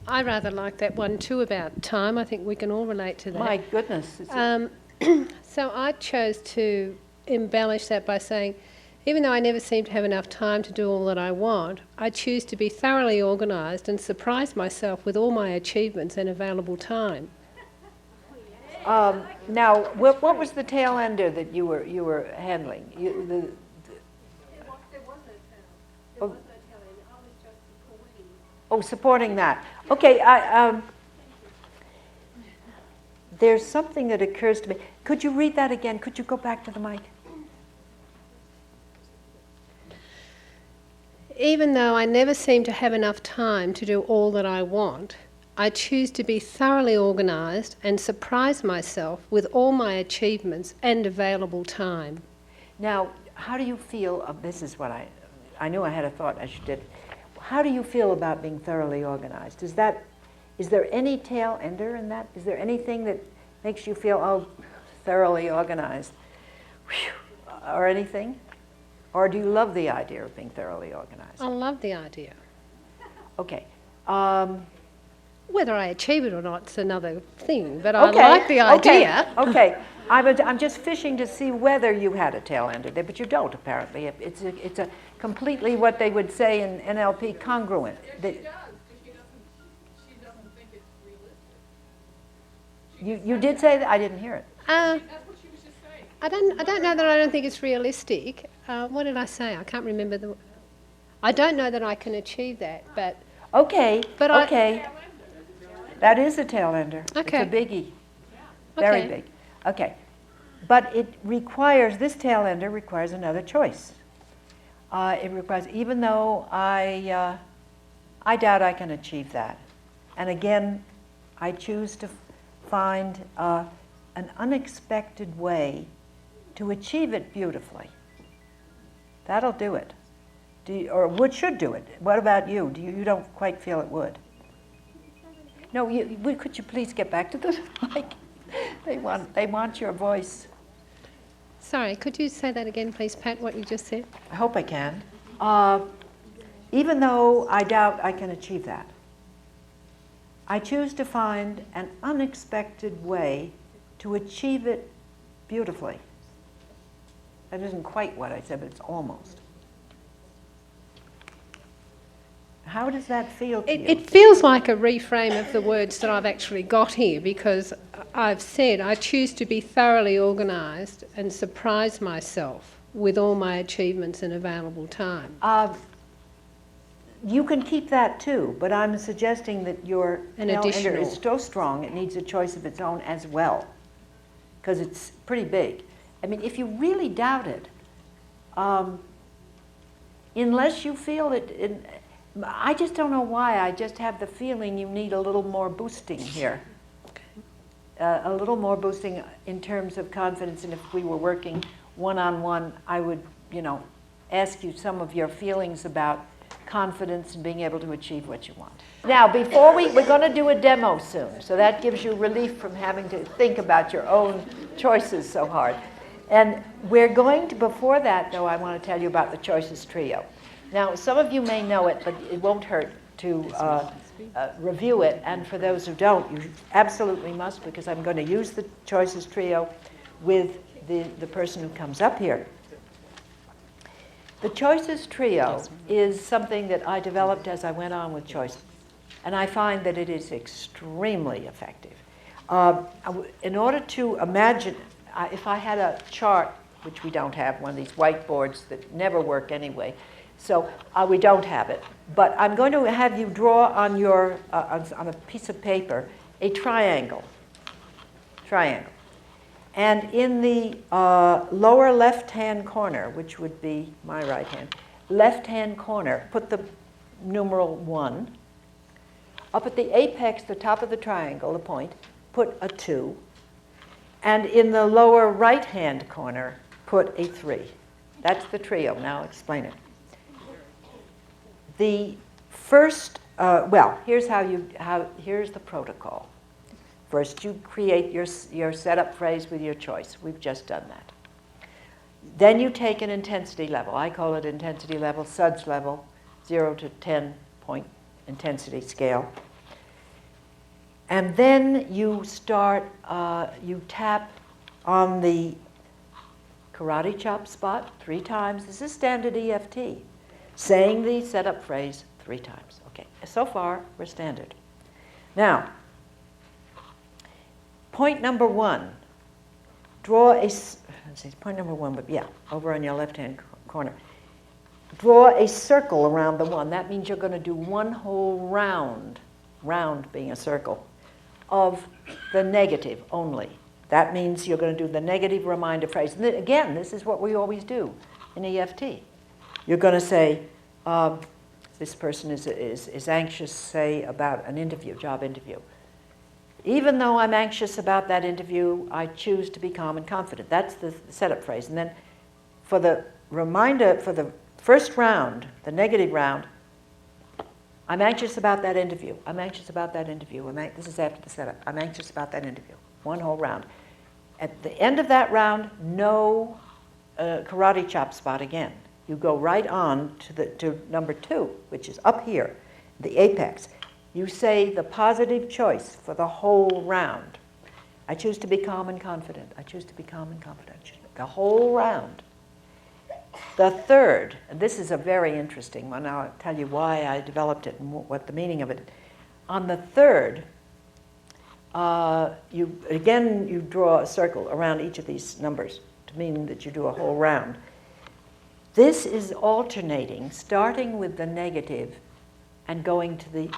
I rather like that one too about time. I think we can all relate to that. My goodness. So I chose to embellish that by saying, even though I never seem to have enough time to do all that I want, I choose to be thoroughly organised and surprise myself with all my achievements and available time. Now, what was the tail ender that you were handling? There was no tail end. I was just supporting. Oh, supporting that. Okay, there's something that occurs to me. Could you read that again? Could you go back to the mic? Even though I never seem to have enough time to do all that I want, I choose to be thoroughly organised and surprise myself with all my achievements and available time. Now, how do you feel, this is what I knew I had a thought as you did. How do you feel about being thoroughly organised? Is there any tail ender in that? Is there anything that makes you feel, oh, thoroughly organised, or anything? Or do you love the idea of being thoroughly organised? I love the idea. Okay. Whether I achieve it or not is another thing, but I like the idea. Okay. I'm just fishing to see whether you had a tail ender there, but you don't apparently. It's a completely what they would say in NLP congruent. She does, but she doesn't think it's realistic. You did say that? I didn't hear it. That's what she was just saying. I don't know that I don't think it's realistic. What did I say? I can't remember I don't know that I can achieve that, but... Okay, but okay. That is a tail ender. Okay. It's a biggie. Very big. Okay. But it requires, this tail ender requires another choice. It requires, even though I doubt I can achieve that. And again, I choose to find an unexpected way to achieve it beautifully. That'll do it. Or should do it. What about you? You don't quite feel it would? No, could you please get back to the mic? They want your voice. Sorry, could you say that again, please, Pat, what you just said? I hope I can. Even though I doubt I can achieve that, I choose to find an unexpected way to achieve it beautifully. That isn't quite what I said, but it's almost. How does that feel to you? It feels like a reframe of the words that I've actually got here, because I've said I choose to be thoroughly organised and surprise myself with all my achievements and available time. You can keep that too, but I'm suggesting that your tail ender is so strong it needs a choice of its own as well, because it's pretty big. I mean, if you really doubt it, unless you feel it, I just don't know why, I just have the feeling you need a little more boosting here. A little more boosting in terms of confidence, and if we were working one-on-one, I would, ask you some of your feelings about confidence and being able to achieve what you want. Now, before we're going to do a demo soon, so that gives you relief from having to think about your own choices so hard. And we're going to, before that, though, I want to tell you about the Choices Trio. Now, some of you may know it, but it won't hurt to review it. And for those who don't, you absolutely must, because I'm going to use the Choices Trio with the person who comes up here. The Choices Trio is something that I developed as I went on with choice. And I find that it is extremely effective. In order to imagine, if I had a chart, which we don't have, one of these whiteboards that never work anyway, so we don't have it. But I'm going to have you draw on your on a piece of paper a triangle. And in the lower left-hand corner, which would be my right hand, left-hand corner, put the numeral 1. Up at the apex, the top of the triangle, the point, put a 2. And in the lower right-hand corner, put a 3. That's the trio. Now explain it. The first, here's here's the protocol. First, you create your setup phrase with your choice. We've just done that. Then you take an intensity level. I call it intensity level, SUDS level, 0 to 10 point intensity scale. And then you start, you tap on the karate chop spot 3 times. This is standard EFT. Saying the setup phrase 3 times. Okay, so far we're standard. Now, point number 1. Draw a, let's see, point number 1, but yeah, over on your left-hand corner. Draw a circle around the 1. That means you're going to do one whole round, round being a circle, of the negative only. That means you're going to do the negative reminder phrase. And then, again, this is what we always do in EFT. You're going to say, this person is anxious, say, about an interview, job interview. Even though I'm anxious about that interview, I choose to be calm and confident. That's the setup phrase. And then for the reminder, for the first round, the negative round, I'm anxious about that interview. I'm anxious about that interview. This is after the setup. I'm anxious about that interview. One whole round. At the end of that round, no karate chop spot again. You go right on to number 2, which is up here, the apex. You say the positive choice for the whole round. I choose to be calm and confident. I choose to be calm and confident. The whole round. The third, and this is a very interesting one. I'll tell you why I developed it and what the meaning of it is. On the third, you draw a circle around each of these numbers to mean that you do a whole round. This is alternating, starting with the negative and going to the,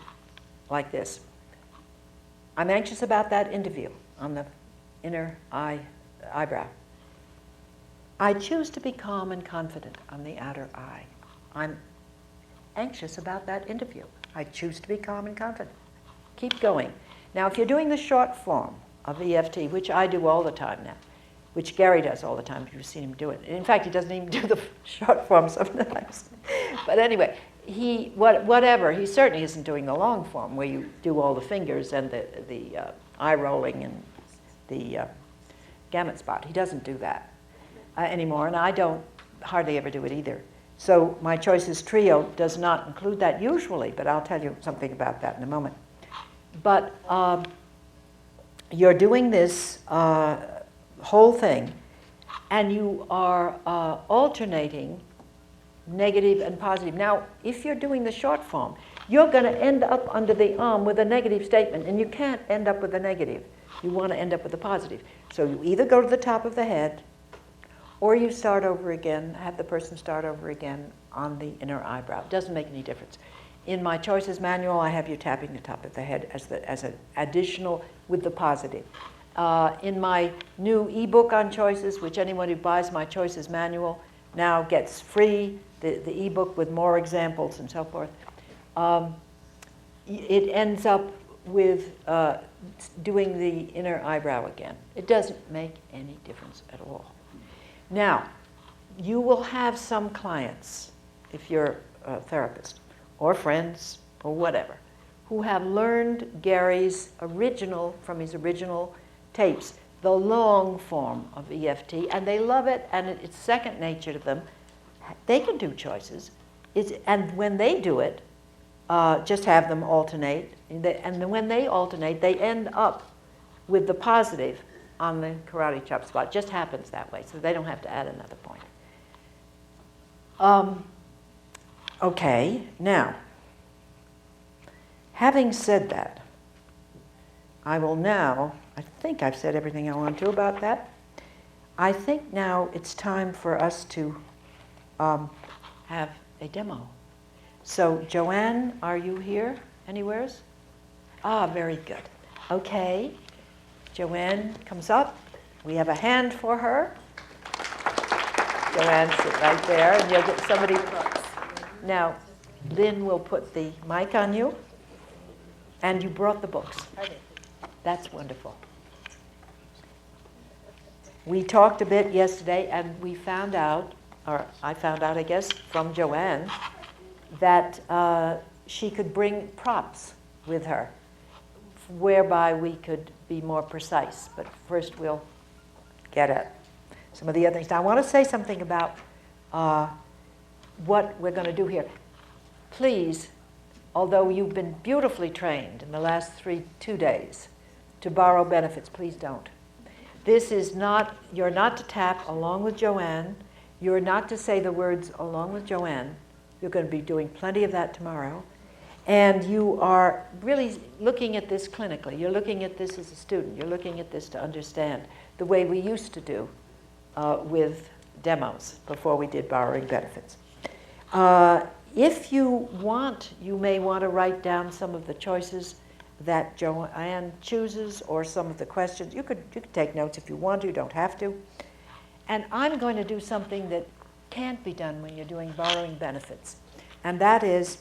like this. I'm anxious about that interview on the inner eyebrow. I choose to be calm and confident on the outer eye. I'm anxious about that interview. I choose to be calm and confident. Keep going. Now, if you're doing the short form of EFT, which I do all the time now, which Gary does all the time, if you've seen him do it. In fact, he doesn't even do the short form sometimes. But anyway, he certainly isn't doing the long form where you do all the fingers and the eye rolling and the gamut spot. He doesn't do that anymore, and I don't hardly ever do it either. So my Choices Trio does not include that usually, but I'll tell you something about that in a moment. But you're doing this whole thing, and you are alternating negative and positive. Now, if you're doing the short form, you're going to end up under the arm with a negative statement, and you can't end up with a negative. You want to end up with a positive. So you either go to the top of the head, or you start over again, have the person start over again on the inner eyebrow. It doesn't make any difference. In my Choices manual, I have you tapping the top of the head as an additional with the positive. In my new ebook on choices, which anyone who buys my Choices manual now gets free, the ebook with more examples and so forth, it ends up with doing the inner eyebrow again. It doesn't make any difference at all. Now, you will have some clients, if you're a therapist, or friends, or whatever, who have learned Gary's from his original tapes, the long form of EFT, and they love it, and it's second nature to them. They can do choices, and when they do it, just have them alternate, and when they alternate, they end up with the positive on the karate chop spot. It just happens that way, so they don't have to add another point. Okay, now, having said that, I think I've said everything I want to about that. I think now it's time for us to have a demo. So, Joanne, are you here anywheres? Very good. Okay, Joanne comes up. We have a hand for her. Joanne, sit right there, and you'll get somebody. Now, Lynn will put the mic on you, and you brought the books. That's wonderful. We talked a bit yesterday, and we found out, or I found out, I guess, from Joanne, that she could bring props with her, whereby we could be more precise. But first we'll get at some of the other things. Now I want to say something about what we're going to do here. Please although you've been beautifully trained in the last 2 days to borrow benefits, please don't. This is not, you're not to tap along with Joanne. You're not to say the words along with Joanne. You're going to be doing plenty of that tomorrow. And you are really looking at this clinically. You're looking at this as a student. You're looking at this to understand the way we used to do with demos before we did borrowing benefits. If you want, you may want to write down some of the choices that Joanne chooses or some of the questions. You could take notes if you want to, you don't have to. And I'm going to do something that can't be done when you're doing borrowing benefits. And that is,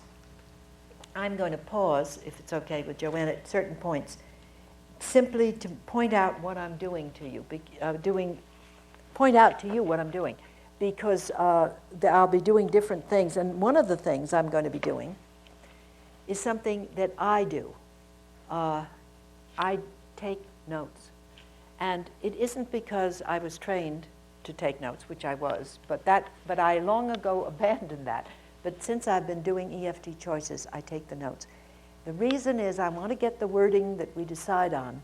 I'm going to pause, if it's okay with Joanne, at certain points, simply to point out what I'm doing to you, point out to you what I'm doing, because I'll be doing different things. And one of the things I'm going to be doing is something that I do. I take notes. And it isn't because I was trained to take notes, which I was, but I long ago abandoned that. But since I've been doing EFT choices, I take the notes. The reason is I want to get the wording that we decide on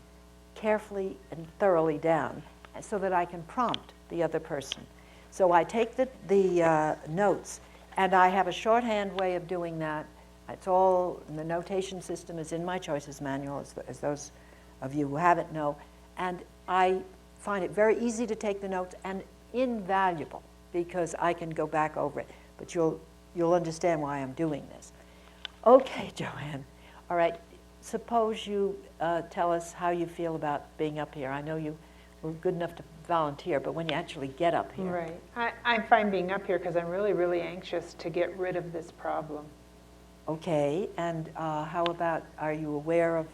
carefully and thoroughly down so that I can prompt the other person. So I take the notes, and I have a shorthand way of doing that. It's all, the notation system is in my choices manual, as those of you who haven't know. And I find it very easy to take the notes and invaluable because I can go back over it. But you'll understand why I'm doing this. Okay, Joanne. All right, suppose you tell us how you feel about being up here. I know you were good enough to volunteer, but when you actually get up here. Right. I'm fine being up here because I'm really, really anxious to get rid of this problem. Okay, and how about, are you aware of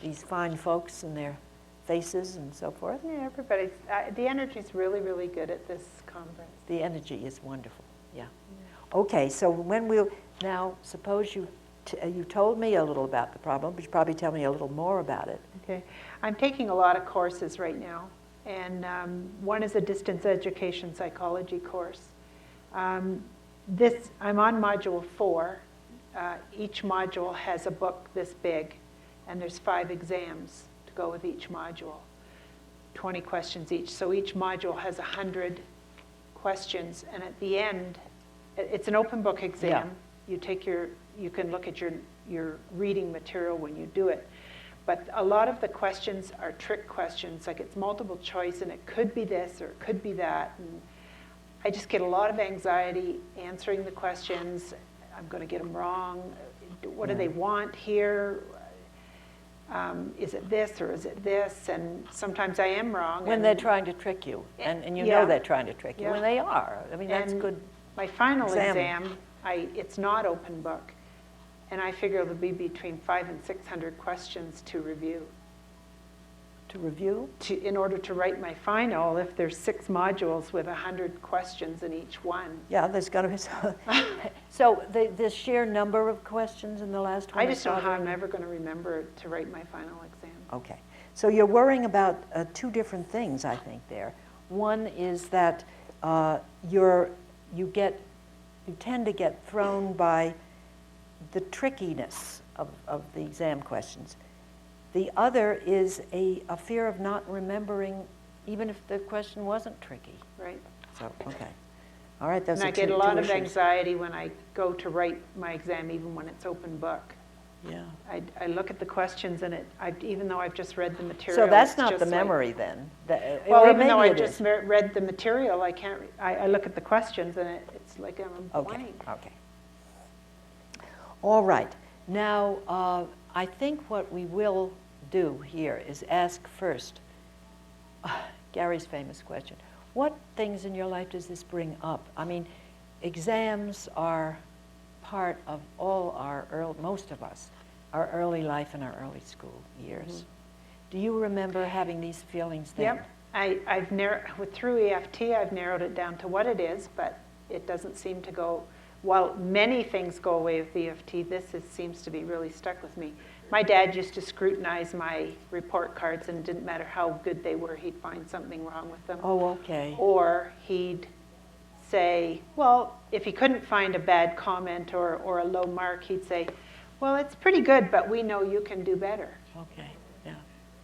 these fine folks and their faces and so forth? Yeah, everybody's, the energy's really, really good at this conference. The energy is wonderful, yeah. Okay, so when we'll, now suppose you told me a little about the problem, but you probably tell me a little more about it. Okay, I'm taking a lot of courses right now, and one is a distance education psychology course. I'm on module 4. Each module has a book this big, and there's 5 exams to go with each module, 20 questions each. So each module has 100 questions, and at the end, it's an open book exam. Yeah. You can look at your reading material when you do it. But a lot of the questions are trick questions, like it's multiple choice, and it could be this or it could be that. And I just get a lot of anxiety answering the questions. I'm going to get them wrong. What do they want here? Is it this or is it this? And sometimes I am wrong. When they're trying to trick you, and you know they're trying to trick you, when they are. I mean, that's good. My final exam, it's not open book, and I figure it'll be between 500 and 600 questions to review. To review? In order to write my final, if there's 6 modules with 100 questions in each one. Yeah, there's got to be some. So the sheer number of questions in the last one? I just don't know how I'm ever going to remember to write my final exam. Okay. So you're worrying about 2 different things, I think, there. One is that you tend to get thrown by the trickiness of the exam questions. The other is a fear of not remembering, even if the question wasn't tricky. Right. So, okay. All right, those and are I get two a lot of issues. anxiety when I go to write my exam, even when it's open book. Yeah. I look at the questions, and even though I've just read the material. So that's not the memory then? Well, even though I just read the material, I look at the questions, and it's like I'm blank. Okay. All right. Now, I think what we will do here is ask first Gary's famous question. What things in your life does this bring up? I mean, exams are part of all most of us, our early life and our early school years. Mm-hmm. Do you remember having these feelings then? Yep. Through EFT, I've narrowed it down to what it is, but it doesn't seem to go, while many things go away with EFT, seems to be really stuck with me. My dad used to scrutinize my report cards, and it didn't matter how good they were, he'd find something wrong with them. Oh, okay. Or he'd say, well, if he couldn't find a bad comment or a low mark, he'd say, Well, it's pretty good, but we know you can do better. Okay, yeah,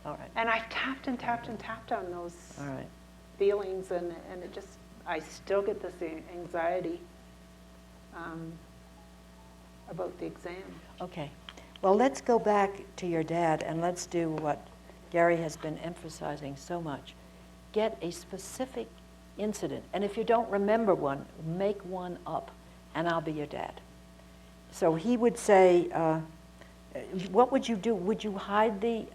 all right, And I've tapped and tapped and tapped on those all right. feelings, and it just, I still get this anxiety about the exam. Okay. Well, let's go back to your dad and let's do what Gary has been emphasizing so much. Get a specific incident. And if you don't remember one, make one up and I'll be your dad. So he would say, what would you do? Would you hide the,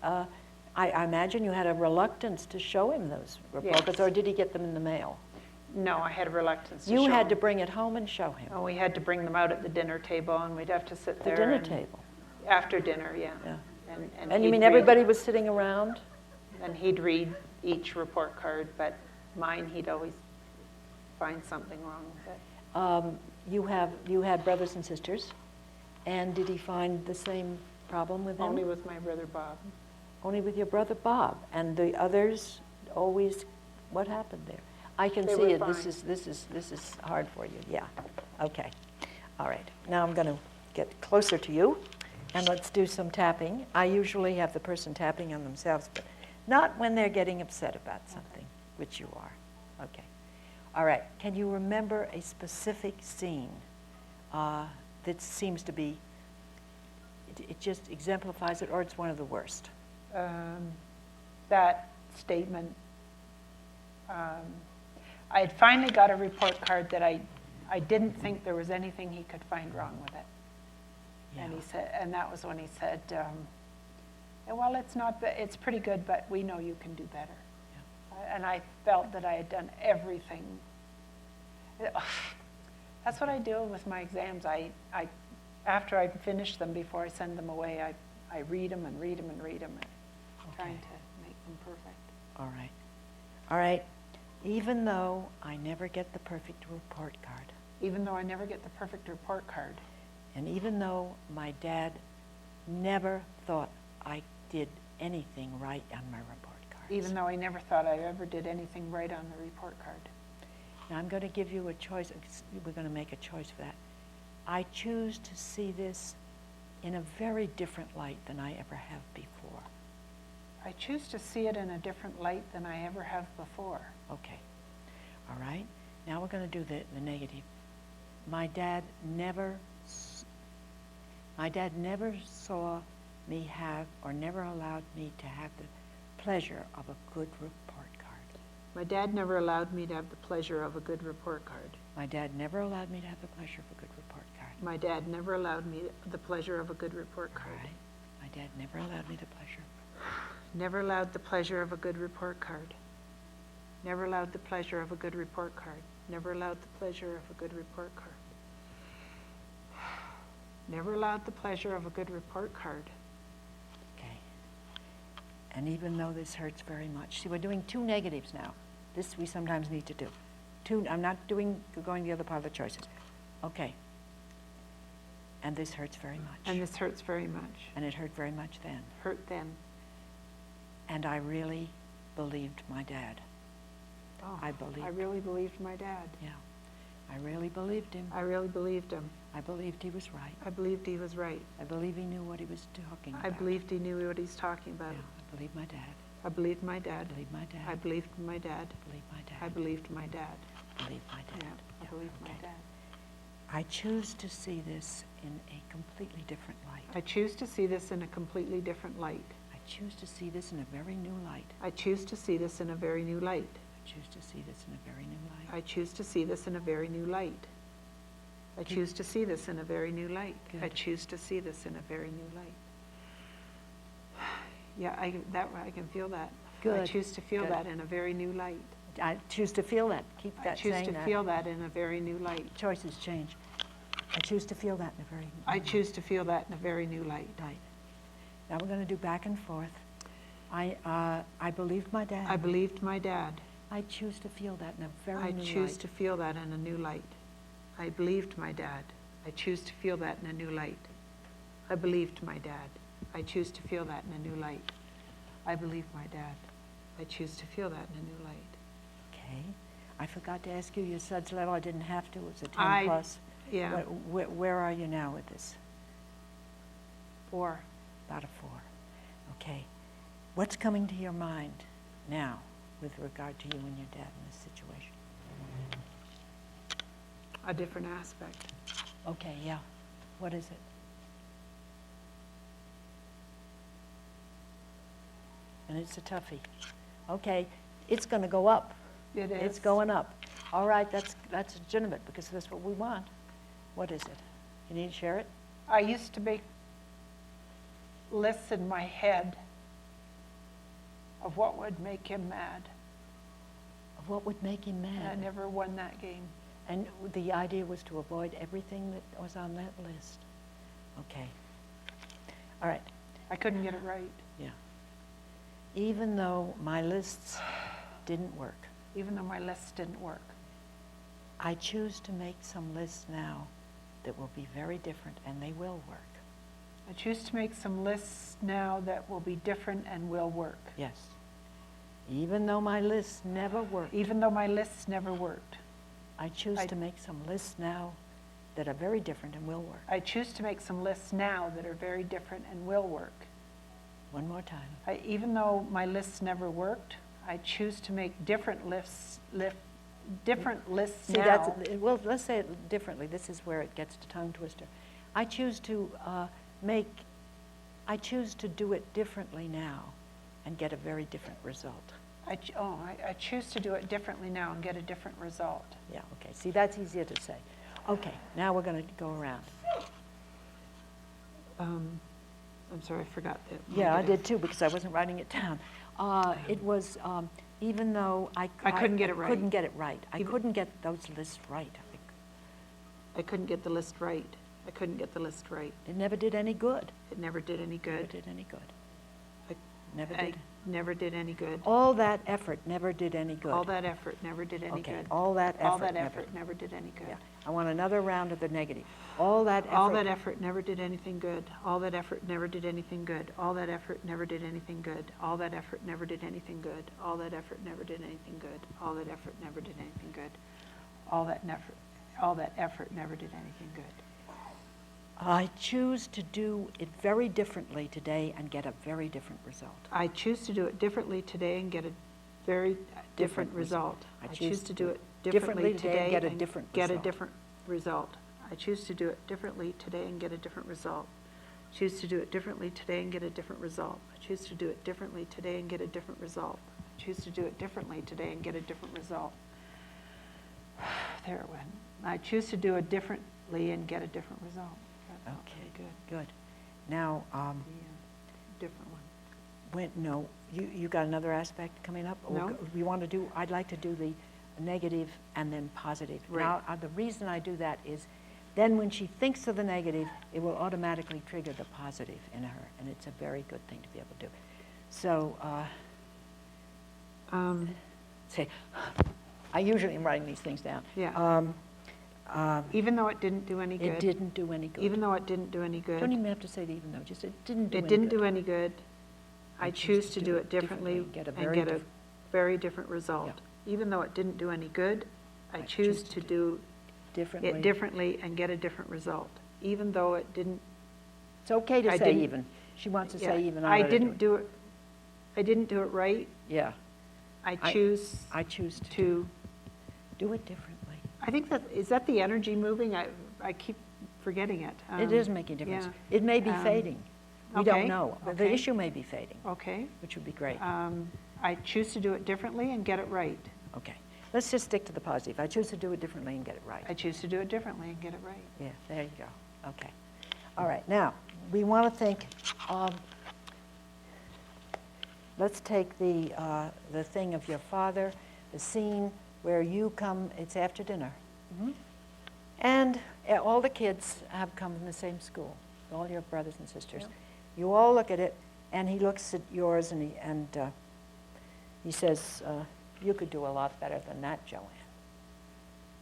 I imagine you had a reluctance to show him those report cards, or did he get them in the mail? No, I had a reluctance to You show had to him. bring it home and show him. Oh, we had to bring them out at the dinner table, and we'd have to sit The there. dinner and- table. After dinner, yeah. Yeah. And And you he'd mean read- everybody was sitting around? And he'd read each report card, but mine, he'd always find something wrong with it. You had brothers and sisters, and did he find the same problem with them? Only with my brother Bob. Only with your brother Bob, and the others always. What happened there? I can They see were it. fine. This is hard for you. Yeah. Okay. All right. Now I'm going to get closer to you, and let's do some tapping. I usually have the person tapping on themselves, but not when they're getting upset about something, which you are. Okay. All right. Can you remember a specific scene that seems to be? It just exemplifies it, or it's one of the worst. That statement, I had finally got a report card that I didn't think there was anything he could find wrong with it. Yeah. And he said, and that was when he said, well, it's pretty good, but we know you can do better. Yeah. And I felt that I had done everything. That's what I do with my exams. After I finish them, before I send them away, I read them and read them and read them, trying to make them perfect. All right. All right. Even though I never get the perfect report card, Even though I never get the perfect report card, and even though my dad never thought I did anything right on my report cards. even though I never thought I ever did anything right on the report card. Now I'm going to give you a choice. We're going to make a choice for that. I choose to see this in a very different light than I ever have before. I choose to see it in a different light than I ever have before. Okay. All right. Now we're going to do the negative. My dad never saw me have, or never allowed me to have the pleasure of a good report card. My dad never allowed me to have the pleasure of a good report card. My dad never allowed me to have the pleasure of a good report card. My dad never allowed me the pleasure of a good report All card. right. My dad never allowed me the pleasure. Never allowed the pleasure of a good report card. Never allowed the pleasure of a good report card. Never allowed the pleasure of a good report card. Never allowed the pleasure of a good report card. Okay. And even though this hurts very much, see, we're doing two negatives now. This we sometimes need to do. I'm not going the other part of the choices. Okay. And this hurts very much. And this hurts very much. And it hurt very much then. Hurt then. And I really believed my dad. Oh, I believed. I really believed my dad. Yeah. I really believed him. I really believed him. I believed he was right. I believed he was right. I believe he knew what he was talking about. I believed he knew what he's talking about. Yeah, I believed my dad. I believed my dad. I believed my dad. I believed my dad. I believed my dad. I believed my dad. I believed my Yeah, dad. I believed my okay. dad. I choose to see this in a completely different light. I choose to see this in a completely different light. I choose to see this in a very new light. I choose to see this in a very new light. I choose to see this in a very new light. I choose to see this in a very new light. I choose to see this in a very new light. I Good. choose to see this in a very new light. Yeah, I can feel that. I Good. choose to feel Good. that in a very new light. I choose to feel that. Keep I that choose saying to that. feel that in a very new light. Choices change. I choose to feel that in a very new I choose to feel that in a very new light. light. Now we're going to do back and forth. I believed my dad. I believed my dad. I choose to feel that in a very I new choose light. to feel that in a new light. I believed my dad. I choose to feel that in a new light. I believed my dad. I choose to feel that in a new light. I believe my dad. I choose to feel that in a new light. Okay. I forgot to ask you your SUDS level. I didn't have to. It was a 10 I- plus. Yeah. Where are you now with this? 4. About a 4. Okay. What's coming to your mind now with regard to you and your dad in this situation? A different aspect. Okay, yeah. What is it? And it's a toughie. Okay, it's going to go up. It is. It's going up. All right, that's legitimate because that's what we want. What is it? You need to share it? I used to make lists in my head of what would make him mad. Of what would make him And I mad? never won that game. And the idea was to avoid everything that was on that list. Okay. All right. I couldn't get it right, Yeah. Even though my lists didn't work, even though my lists didn't work. I choose to make some lists now that will be very different, and they will work. I choose to make some lists now that will be different and will work. Yes. Even though my lists never worked, Even though my lists never worked. I choose to make some lists now that are very different and will work. I choose to make some lists now that are very different and will work. One more time. Even though my lists never worked, I choose to make different lists See, now. well, let's say it differently. This is where it gets to tongue twister. I choose to do it differently now and get a very different result. I choose to do it differently now and get a different result. Yeah, okay. See, that's easier to say. Okay, now we're going to go around. I'm sorry, I forgot that. Yeah, I did too, because I wasn't writing it down. It was, even though I couldn't get it right. couldn't get it right. I couldn't get those lists right. I couldn't get the list right. I couldn't get the list right. It never did any good. It never did any Never good. did any good. I- Never I did. never did any good. All that effort never did any good. All that effort never did any Okay, good. all that effort. All that never- effort never did any good. Yeah. I want another round of the negative. All that effort. All that effort never did anything good. All that effort never did anything good. All that effort never did anything good. All that effort never did anything good. All that effort never did anything good. All that effort never did anything good. All that effort never did anything good. I choose to do it very differently today and get a very different result. I choose to do it differently today and get a very different result. I choose to do it differently today and get a different result. I choose to do it differently today and get a different result. Choose to do it differently today and get a different result. I choose to do it differently today and get a different result. I choose to do it differently today and get a different result. There it went. I choose to do it differently and get a different result. That felt Okay, really good. good. Now, The different one. no, you got another aspect coming up? Or No. We want to do, I'd like to do the negative and then positive. Right. Now, the reason I do that is then when she thinks of the negative, it will automatically trigger the positive in her, and it's a very good thing to be able to do. So, say, I usually am writing these things down. Yeah. Even though it didn't do any good. It didn't do any good. Even though it didn't do any good. Don't even have to say the even though, just it didn't do It any didn't good. do any good. I choose to do it differently and get a very different result. Even though it didn't do any good, I choose to do Differently. it differently and get a different result. Even though it didn't. It's okay to I say didn't- even. She wants to yeah, say even. I didn't do it. I didn't do it right. Yeah, I choose I choose to. do it differently. I think is that the energy moving? I keep forgetting it. It is making a difference. yeah. It may be fading. We okay, don't know. But The okay. issue may be fading, Okay. which would be great. I choose to do it differently and get it right. Okay. Let's just stick to the positive. I choose to do it differently and get it right. I choose to do it differently and get it right. Yeah, there you go. Okay. All right. Now, we want to think, let's take the thing of your father, the scene where you come, it's after dinner. And all the kids have come from the same school, all your brothers and sisters. Yep. You all look at it, and he looks at yours, and he says, you could do a lot better than that, Joanne.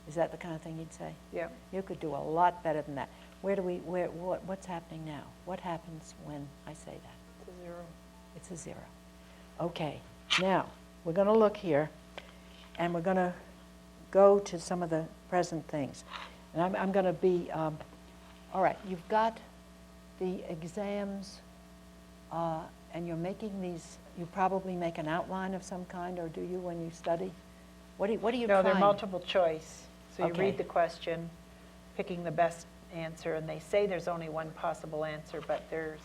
Is that the kind of thing you'd say? Yeah. You could do a lot better than that. What's happening now? What happens when I say that? It's a 0. It's a 0. Okay, now, we're going to look here, and we're going to go to some of the present things. And I'm going to be, all right, you've got the exams, and you're making these, you probably make an outline of some kind, or do you when you study? What do you No, find? they're multiple choice. So you Okay. read the question, picking the best answer, and they say there's only one possible answer, but there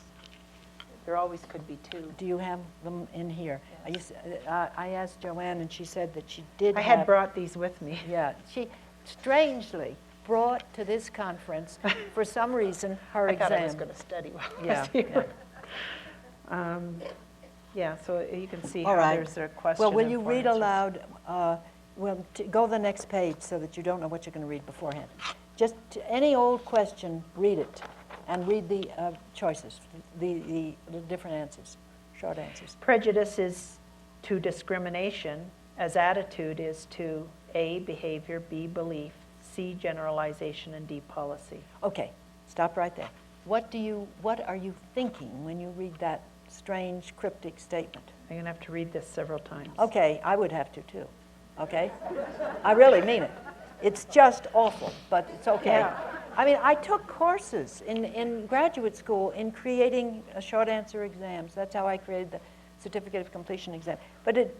always could be two. Do you have them in here? Yes. I asked Joanne, and she said that she did I have... had brought these with me. Yeah, she strangely brought to this conference, for some reason, her I exam. thought I was going to study while I Yeah, was here. Yeah, so you can see All how right. there's a question. Well, will and you four read answers. aloud, go the next page so that you don't know what you're going to read beforehand. Just any old question, read it, and read the choices, the different answers, short answers. Prejudice is to discrimination, as attitude is to A, behavior, B, belief, C, generalization, and D, policy. Okay, stop right there. What are you thinking when you read that strange, cryptic statement? I'm going to have to read this several times. Okay, I would have to too, okay? I really mean it. It's just awful, but it's okay. Yeah. I mean, I took courses in graduate school in creating short answer exams. That's how I created the Certificate of Completion exam. But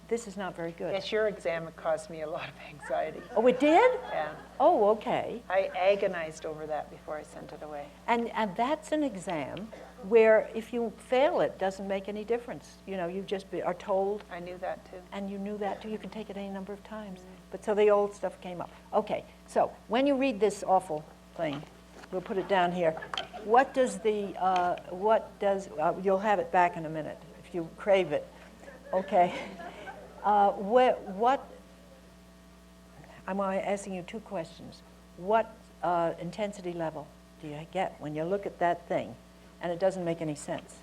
this is not very good. Yes, your exam caused me a lot of anxiety. Oh, it did? Yeah. Oh, okay. I agonized over that before I sent it away. And that's an exam where if you fail it, doesn't make any difference. You know, you just are told, I knew that too. and you knew that too. You can take it any number of times. But so the old stuff came up. Okay, so when you read this awful thing, we'll put it down here. You'll have it back in a minute if you crave it. Okay. I'm asking you two questions. What intensity level do you get when you look at that thing and it doesn't make any sense?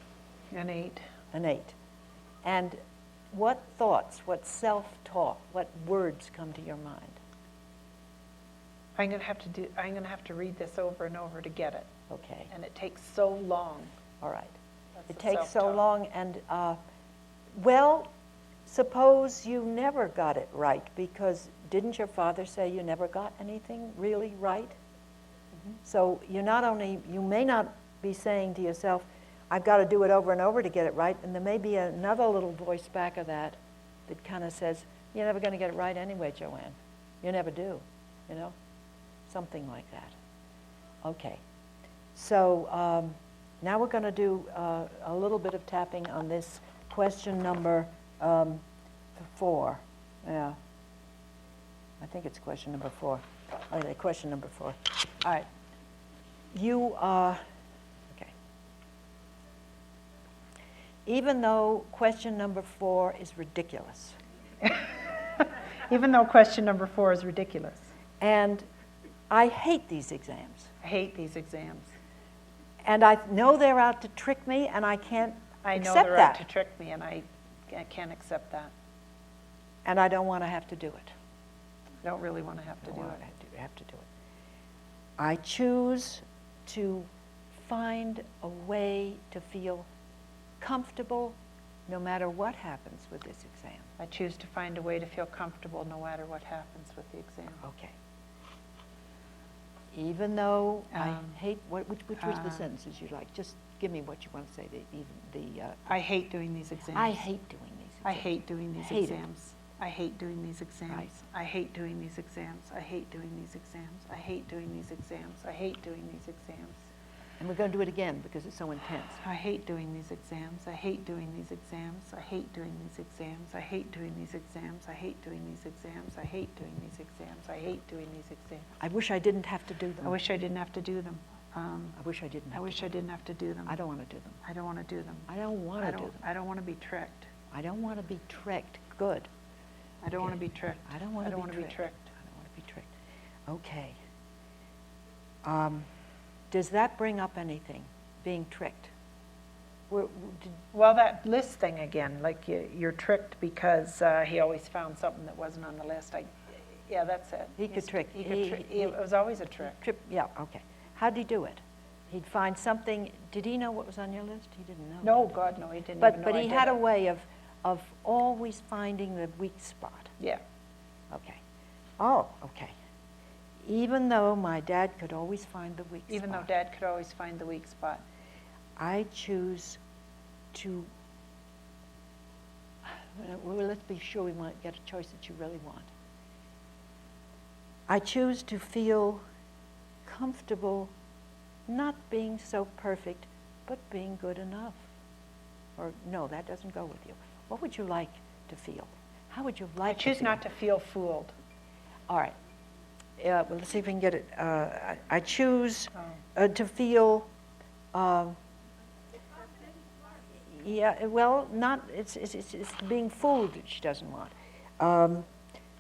An 8. An 8. And what thoughts, what self-talk, what words come to your mind? I'm going to have to read this over and over to get it. Okay, And it takes so long. all right. That's It the takes so self-talk. long, and well, suppose you never got it right, because didn't your father say you never got anything really right? So you may not be saying to yourself, I've got to do it over and over to get it right, and there may be another little voice back of that that kind of says, you're never going to get it right anyway, Joanne. You never do, you know? Something like that. Okay. So now we're going to do a little bit of tapping on this question number 4. Yeah. I think it's question number 4. Okay, question number 4. All right. Okay. Even though question number 4 is ridiculous, Even though question number 4 is ridiculous. and I hate these exams, I hate these exams. and I know they're out to trick me, and I can't I know accept they're that, out to trick me, and I can't accept that. and I don't want to have to do it. I don't really want to have to I do don't it. want to have to do it. I choose to find a way to feel comfortable no matter what happens with this exam. I choose to find a way to feel comfortable no matter what happens with the exam. Okay. Even though I Um, hate, which was the sentences you like? Just give me what you want to say. I hate doing these exams. I hate doing these exams. I hate doing these Hate it. exams. I hate doing these exams. Right. I hate doing these exams. I hate doing these exams. I hate doing these exams. I hate doing these exams. And we're going to do it again because it's so intense. I hate doing these exams. I hate doing these exams. I hate doing these exams. I hate doing these exams. I hate doing these exams. I hate doing these exams. I hate doing these exams. I wish I didn't have to do them. I wish I didn't have to do them. I wish I didn't I have wish to. I didn't have to do them. I don't want to do them. I don't want to do them. I don't want to do them. I don't want to be tricked. I don't want to be tricked. Good. I don't want to Okay. be tricked. I don't want to be be tricked. tricked. I don't want to be tricked. Okay. Does that bring up anything, being tricked? Well, that list thing again, like you're tricked because he always found something that wasn't on the list. Yeah, that's it. He could trick. It was always a trick. Yeah, okay. How'd he do it? He'd find something. Did he know what was on your list? He didn't know. No, God, no, he didn't even know But I he did had a it. way of always finding the weak spot. Yeah. Okay. Oh, okay. even though my dad could always find the weak Even though spot, Dad could always find the weak spot. I choose to, well, let's be sure we might get a choice that you really want. I choose to feel comfortable not being so perfect, but being good enough. Or no, that doesn't go with you. What would you like to feel? How would you I like to choose feel? not to feel fooled. All right. Well, let's see if we can get it. I choose to feel, yeah, well, not, it's being fooled that she doesn't want.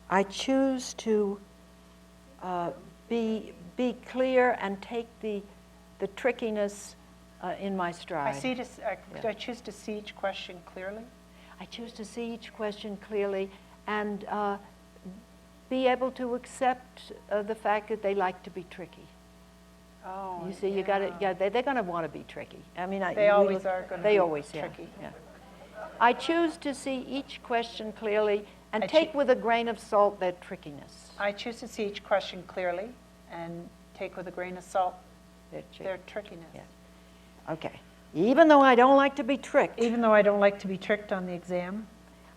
I choose to be clear and take the trickiness in my stride. I choose to see each question clearly. I choose to see each question clearly and be able to accept the fact that they like to be tricky. Oh, You see, you got to, yeah, they're going to want to be tricky. I mean, They always are going to They be always, tricky. Yeah. I choose to see each question clearly and I take with a grain of salt their trickiness. I choose to see each question clearly and take with a grain of salt Their trick. their trickiness. Yes. Okay. Even though I don't like to be tricked, Even though I don't like to be tricked on the exam,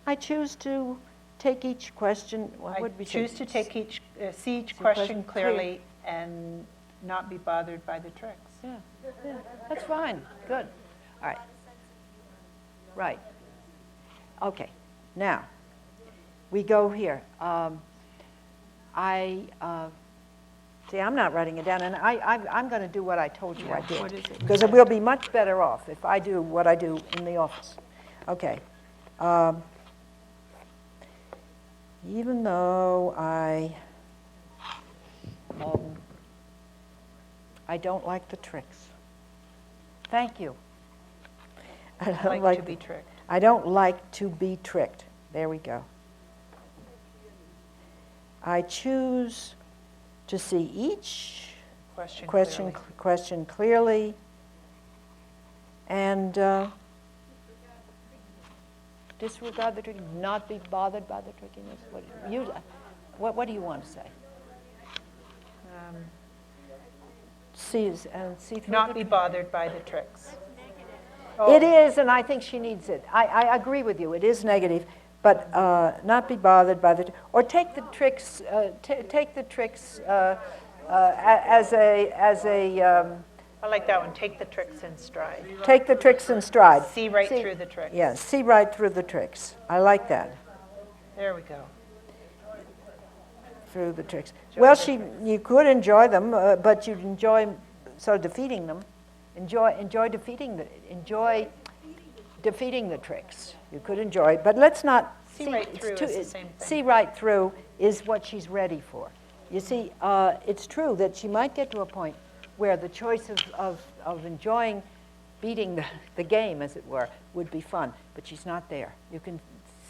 I choose to take each question. What I would we choose say? to take see each question question clearly and not be bothered by the tricks. Yeah, yeah, that's fine. Good. All right. Right. Okay. Now, we go here. See, I'm not writing it down, and I'm going to do what I told you I did. what is it? Because we'll be much better off if I do what I do in the office. Okay. Even though I don't like the tricks. Thank you. I don't Like to be tricked. I don't like to be tricked. There we go. I choose to see each question clearly and disregard the trickiness, not be bothered by the trickiness. What do you want to say? See through Not the be bothered by the tricks. It is, and I think she needs it. I agree with you. It is negative, but not be bothered by the, or take the tricks. Take the tricks as a. I like that one. Take the tricks in stride. Take the tricks in stride. See right through the tricks. Yes, see right through the tricks. I like that. There we go. Through the tricks. Well, you could enjoy them, but you'd enjoy sort of defeating them. Enjoy defeating the tricks. You could enjoy, but let's not See right through is the same thing. See right through is what she's ready for. You see, it's true that she might get to a point where the choice of enjoying beating the game, as it were, would be fun, but she's not there. You can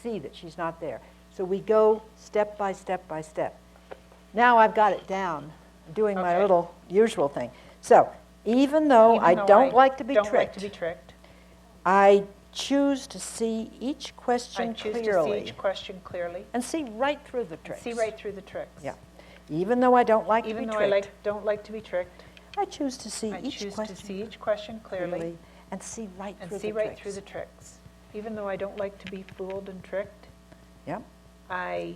see that she's not there. So we go step by step by step. Now I've got it down, doing my Okay. little usual thing. So even though I don't like to be tricked, I choose to see each question I choose clearly. to see each question clearly. And see right through the tricks. See right through the tricks. Yeah. Even though I don't like to Even be though tricked, don't like to be tricked, I choose to see I each choose to question see each question clearly and see right and through see the right tricks. through the tricks. Even though I don't like to be fooled and tricked, Yep. I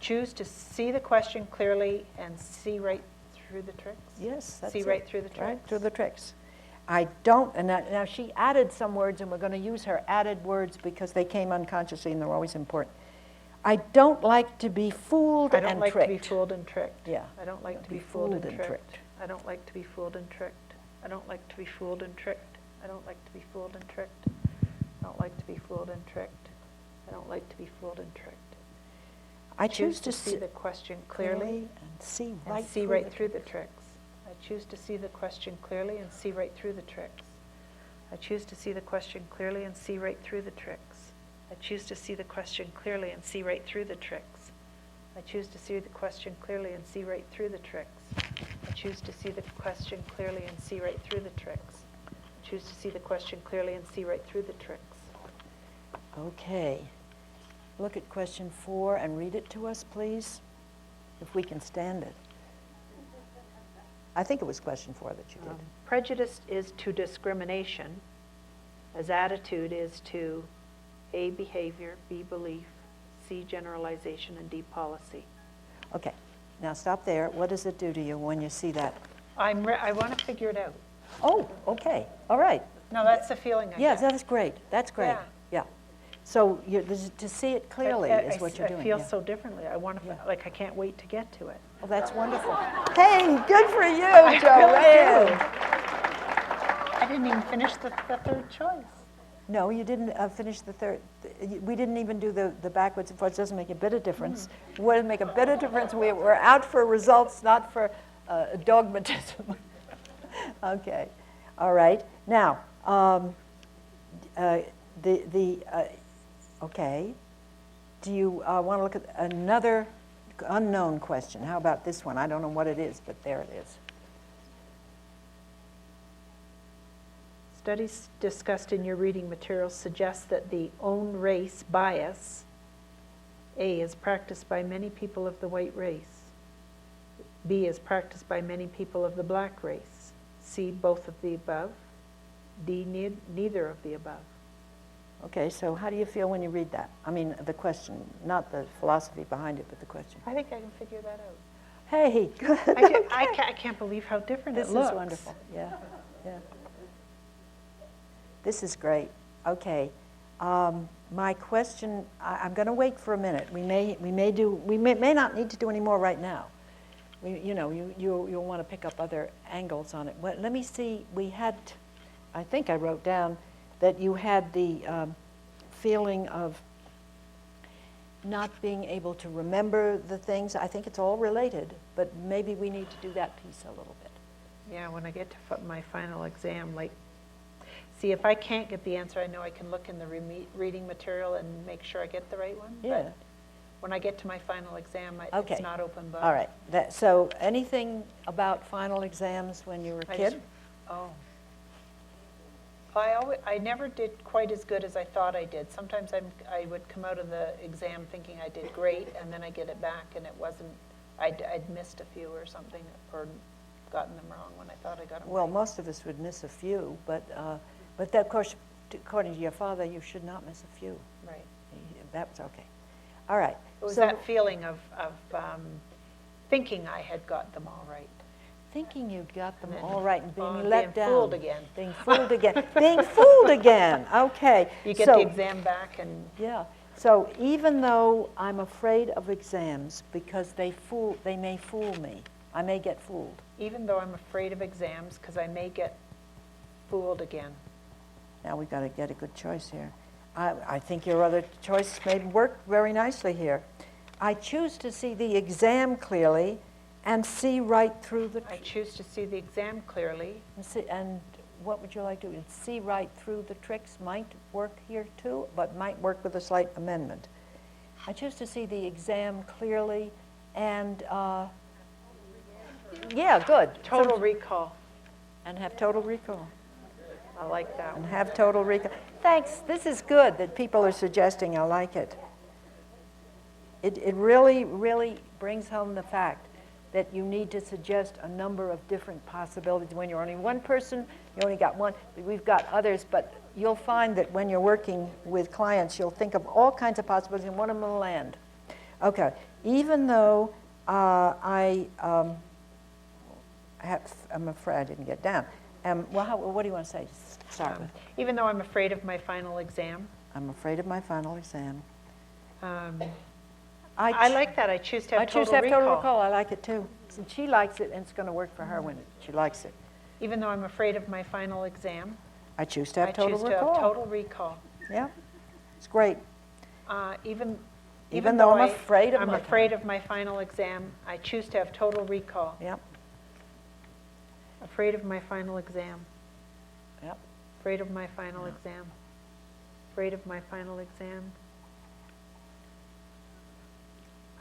choose to see the question clearly and see right through the tricks. Yes, that's See it. right through the Right tricks. through the tricks. I don't, and now she added some words, and we're going to use her added words because they came unconsciously and they're always important. I don't like to be fooled I and don't like tricked. to be fooled and tricked. Yeah. I don't like to be fooled and tricked. I don't like to be fooled and tricked. I don't like to be fooled and tricked. I don't like to be fooled and tricked. I don't like to be fooled and tricked. I don't like to be fooled and tricked. I choose to see the question clearly and see and right see through right the through the tricks. I choose to see the question clearly and see right through the tricks. I choose to see the question clearly and see right through the tricks. I choose to see the question clearly and see right through the tricks. I choose to see the question clearly and see right through the tricks. I choose to see the question clearly and see right through the tricks. I choose to see the question clearly and see right through the tricks. Okay. Look at question 4 and read it to us, please, if we can stand it. I think it was question 4 that you did. Prejudice is to discrimination, as attitude is to A, behavior, B, belief, C, generalization, and D, policy. Okay, now stop there. What does it do to you when you see that? I want to figure it out. Oh, okay, all right. No, that's the feeling I Yeah, get. that's great, that's great, yeah. So to see it clearly is what you're doing. I feel yeah. so differently. I want to, Yeah. like, I can't wait to get to it. Well, that's wonderful. Hey, good for you, Joanne. I didn't even finish the third choice. No, you didn't finish the third. We didn't even do the backwards and forwards. It doesn't make a bit of difference. It would make a bit of difference. We're out for results, not for dogmatism. Okay, all right. Now, okay. Do you want to look at another unknown question? How about this one? I don't know what it is, but there it is. Studies discussed in your reading materials suggest that the own race bias, A, is practiced by many people of the white race. B, is practiced by many people of the black race. C, both of the above. D, neither of the above. Okay, so how do you feel when you read that? I mean, the question, not the philosophy behind it, but the question. I think I can figure that out. Hey, good. I can't believe how different This it looks. is wonderful. Yeah, yeah. This is great. Okay. My question, I'm going to wait for a minute. We may not need to do any more right now. You'll want to pick up other angles on it. Well, let me see. We had, I think I wrote down that you had the feeling of not being able to remember the things. I think it's all related, but maybe we need to do that piece a little bit. Yeah, when I get to my final exam, like, see, if I can't get the answer, I know I can look in the reading material and make sure I get the right one. Yeah. But when I get to my final exam, Okay. it's not open book. All right. So anything about final exams when you were a kid? I never did quite as good as I thought I did. Sometimes I would come out of the exam thinking I did great, and then I get it back, and it wasn't, I'd missed a few or something, or gotten them wrong when I thought I got them Well, right. most of us would miss a few, but that, of course, according to your father, you should not miss a few. Right. That was okay. All right. It was So that feeling of thinking I had got them all right. thinking you got them And then, all right and being being let down. fooled again. Being fooled again. Being fooled again. Okay. You get So- the exam back and Yeah. So even though I'm afraid of exams because they may fool me, I may get fooled. even though I'm afraid of exams because I may get fooled again. Now we've got to get a good choice here. I think your other choice may work very nicely here. I choose to see the exam clearly and see right through the I choose to see the exam clearly. and what would you like to do? See right through the tricks might work here too, but might work with a slight amendment. I choose to see the exam clearly and yeah, good. Total recall. And have total recall. I like that And one. have total recall. Thanks. This is good that people are suggesting. I like it. It really, really brings home the fact that you need to suggest a number of different possibilities. When you're only one person, you only got one. We've got others, but you'll find that when you're working with clients, you'll think of all kinds of possibilities, and one of them will land. Okay. Even though I'm afraid I didn't get down. Well, what do you want to say to start with? Even though I'm afraid of my final exam, I'm afraid of my final exam. I like that. I choose to have I choose to have total recall. I like it too. And she likes it, and it's going to work for her when she likes it. Even though I'm afraid of my final exam, I choose to have I total choose recall. to have total recall. Yeah, it's great. Even though though I'm afraid of I'm my afraid of my final exam, I choose to have total recall. Yep, Afraid of my final exam. yep. Afraid of my final exam. Afraid of my final exam.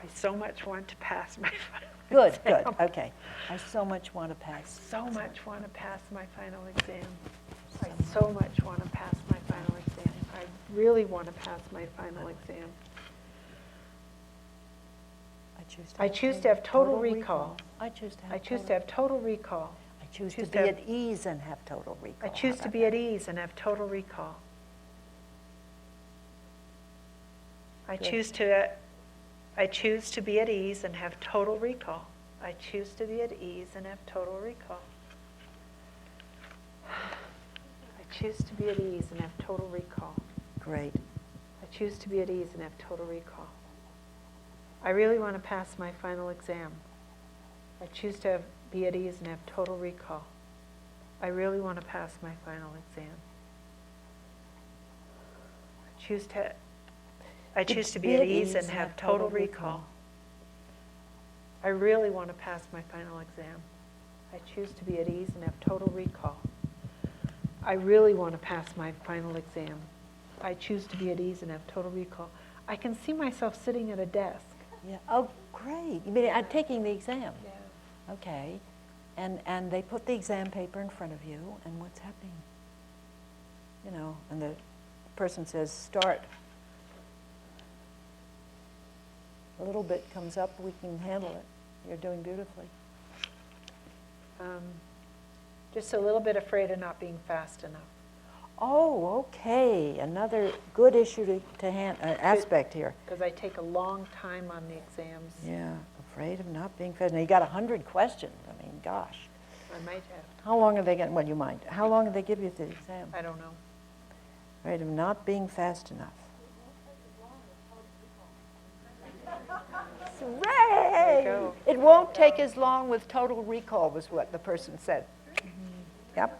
I so much want to pass my final Good, exam. good. Okay. I so much want to pass. So much want to pass my final exam. I so much want to pass my final exam. I really want to pass my final exam. I I choose to have total recall. I choose to have I choose to total. have total recall. I choose to choose be to at have- ease and have total recall. I choose How to about be that? at ease and have total recall. I Good. choose to be at ease and have total recall. I choose to be at ease and have total recall. I choose to be at ease and have total recall. Great. I choose to be at ease and have total recall. I really want to pass my final exam. I choose to be at ease and have total recall. I really want to pass my final exam. I choose to be at ease and have total recall. I really want to pass my final exam. I choose to be at ease and have total recall. I really want to pass my final exam. I choose to be at ease and have total recall. I can see myself sitting at a desk. Yeah. Oh, great. You mean taking the exam? Yeah. Okay. And they put the exam paper in front of you, and what's happening? You know, and the person says, start. A little bit comes up, we can handle it. You're doing beautifully. Just a little bit afraid of not being fast enough. Oh, okay. Another good issue aspect here. Because I take a long time on the exams. Yeah, afraid of not being fast. Now, you got 100 questions. I mean, gosh. I might have. How long are they going? Well, you might. How long do they give you the exam? I don't know. Afraid of not being fast enough. There you Hooray! go. It won't take as long with total recall, was what the person said. Yep.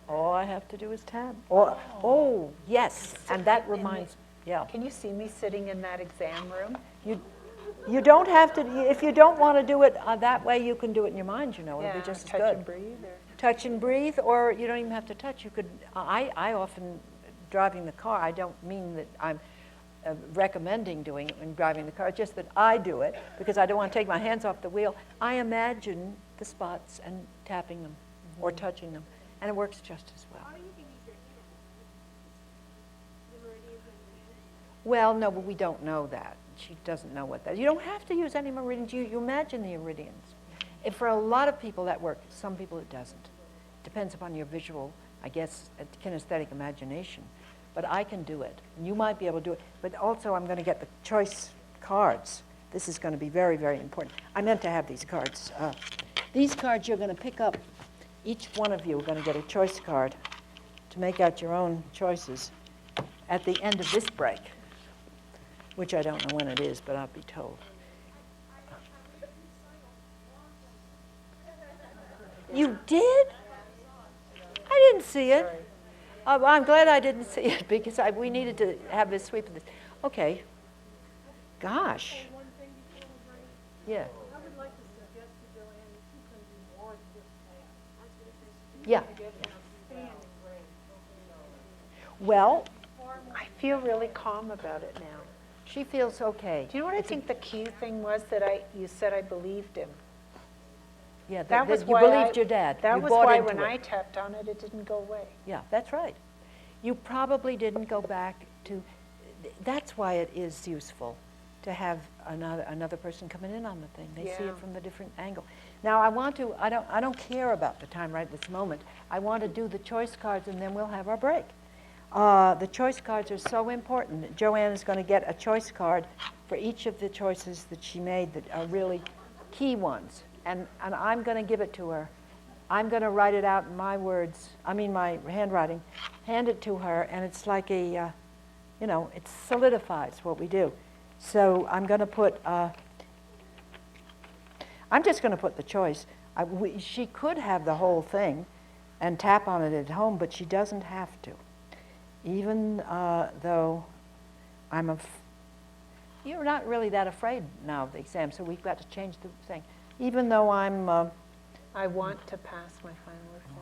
All I have to do is tab. Oh, yes, and that reminds, yeah. Can you see me sitting in that exam room? You don't have to, if you don't want to do it that way, you can do it in your mind, you know, it'll be just as touch good. and breathe. Or... Touch and breathe, or you don't even have to touch. You could, I often, driving the car, I don't mean that I'm recommending doing it when driving the car, it's just that I do it because I don't want to take my hands off the wheel. I imagine the spots and tapping them or touching them, and it works just as well. Well, no, but we don't know that. She doesn't know what that is. You don't have to use any meridians. You imagine the meridians. If for a lot of people that works, some people it doesn't. Depends upon your visual, I guess, kinesthetic imagination. But I can do it. And you might be able to do it. But also I'm going to get the choice cards. This is going to be very, very important. I meant to have these cards. These cards you're going to pick up. Each one of you are going to get a choice card to make out your own choices at the end of this break, which I don't know when it is, but I'll be told. You did? I didn't see it. I'm glad I didn't see it because we needed to have this sweep of this. Okay. Gosh. Yeah. I would like to suggest to Joanne that you can do more than just that. Yeah. Get an outstanding grade. Well, I feel really calm about it now. she feels okay. Do you know what I think the key thing was that you said I believed him? Yeah, That was you why believed your dad. That You was bought why into when it. I tapped on it, it didn't go away. Yeah, that's right. You probably didn't go back to, that's why it is useful to have another person coming in on the thing. They see Yeah. it from the different angle. Now I don't care about the time right this moment. I want to do the choice cards and then we'll have our break. The choice cards are so important. Joanne is going to get a choice card for each of the choices that she made that are really key ones. And I'm going to give it to her. I'm going to write it out in my words, my handwriting, hand it to her, and it's like it solidifies what we do. So I'm going to put, I'm just going to put the choice. She could have the whole thing and tap on it at home, but she doesn't have to. Even though you're not really that afraid now of the exam, so we've got to change the thing. Even though I want to pass my final exam.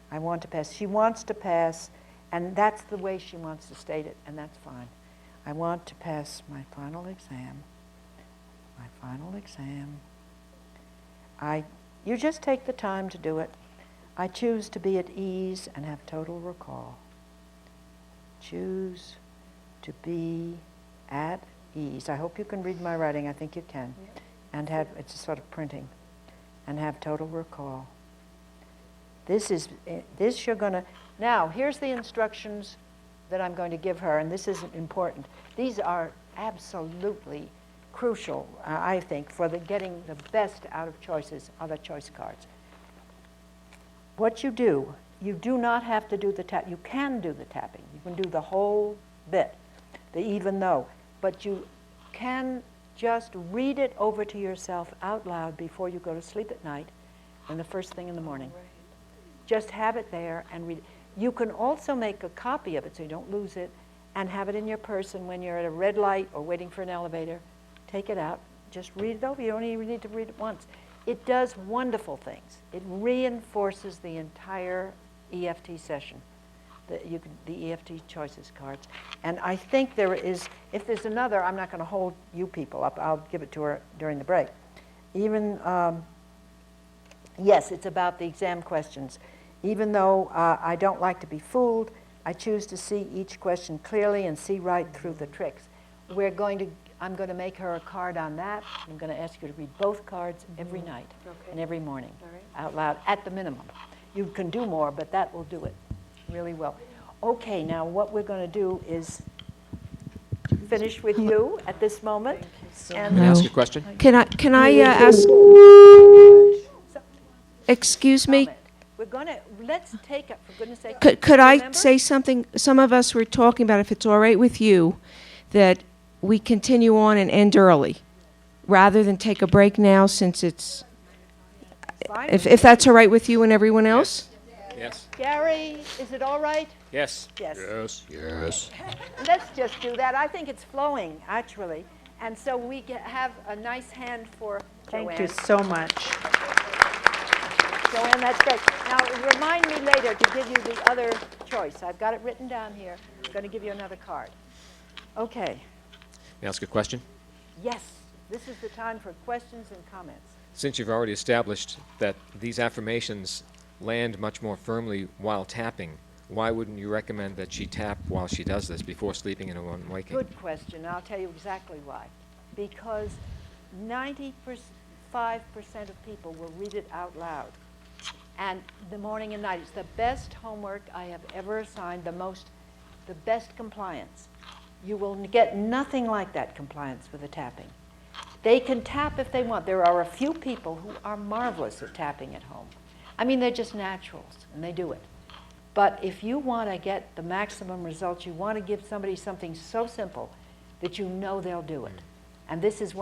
I want to pass. She wants to pass, and that's the way she wants to state it, and that's fine. I want to pass my final exam. My final exam. You just take the time to do it. I choose to be at ease and have total recall. Choose to be at ease. I hope you can read my writing. I think you can. And have, it's a sort of printing, and have total recall. This you're going to, now here's the instructions that I'm going to give her, and this is important. These are absolutely crucial, I think, for getting the best out of choices, other choice cards. What you do not have to do the tap. You can do the tapping. You can do the whole bit, the even though, but you can just read it over to yourself out loud before you go to sleep at night and the first thing in the morning. Just have it there and read it. You can also make a copy of it so you don't lose it and have it in your purse, and when you're at a red light or waiting for an elevator, take it out, just read it over. You don't even need to read it once. It does wonderful things. It reinforces the entire EFT session, the EFT choices cards. And I think there is, if there's another, I'm not going to hold you people up. I'll give it to her during the break. Even, yes, it's about the exam questions. Even though I don't like to be fooled, I choose to see each question clearly and see right through the tricks. I'm going to make her a card on that. I'm going to ask you to read both cards every night and every morning out loud at the minimum. You can do more, but that will do it really well. Okay, now what we're going to do is finish with you at this moment. Can I ask you a question? Can I ask? Excuse me. We're going to, let's take it, for goodness sake. Could I Remember? say something? Some of us were talking about, if it's all right with you, that we continue on and end early, rather than take a break now, since it's, Fine. if that's all right with you and everyone else? Yes. Gary, is it all right? Yes. Yes. Yes. Let's just do that. I think it's flowing, actually. And so we have a nice hand for Thank Joanne. you so much. Joanne, that's great. Now, remind me later to give you the other choice. I've got it written down here. I'm going to give you another card. Okay. May I ask a question? Yes, this is the time for questions and comments. Since you've already established that these affirmations land much more firmly while tapping, why wouldn't you recommend that she tap while she does this, before sleeping and when waking? Good question. I'll tell you exactly why. Because 95% of people will read it out loud. And the morning and night, it's the best homework I have ever assigned, the best compliance. You will get nothing like that compliance with the tapping. They can tap if they want. There are a few people who are marvelous at tapping at home. I mean, they're just naturals, and they do it. But if you want to get the maximum results, you want to give somebody something so simple that you know they'll do it. And this is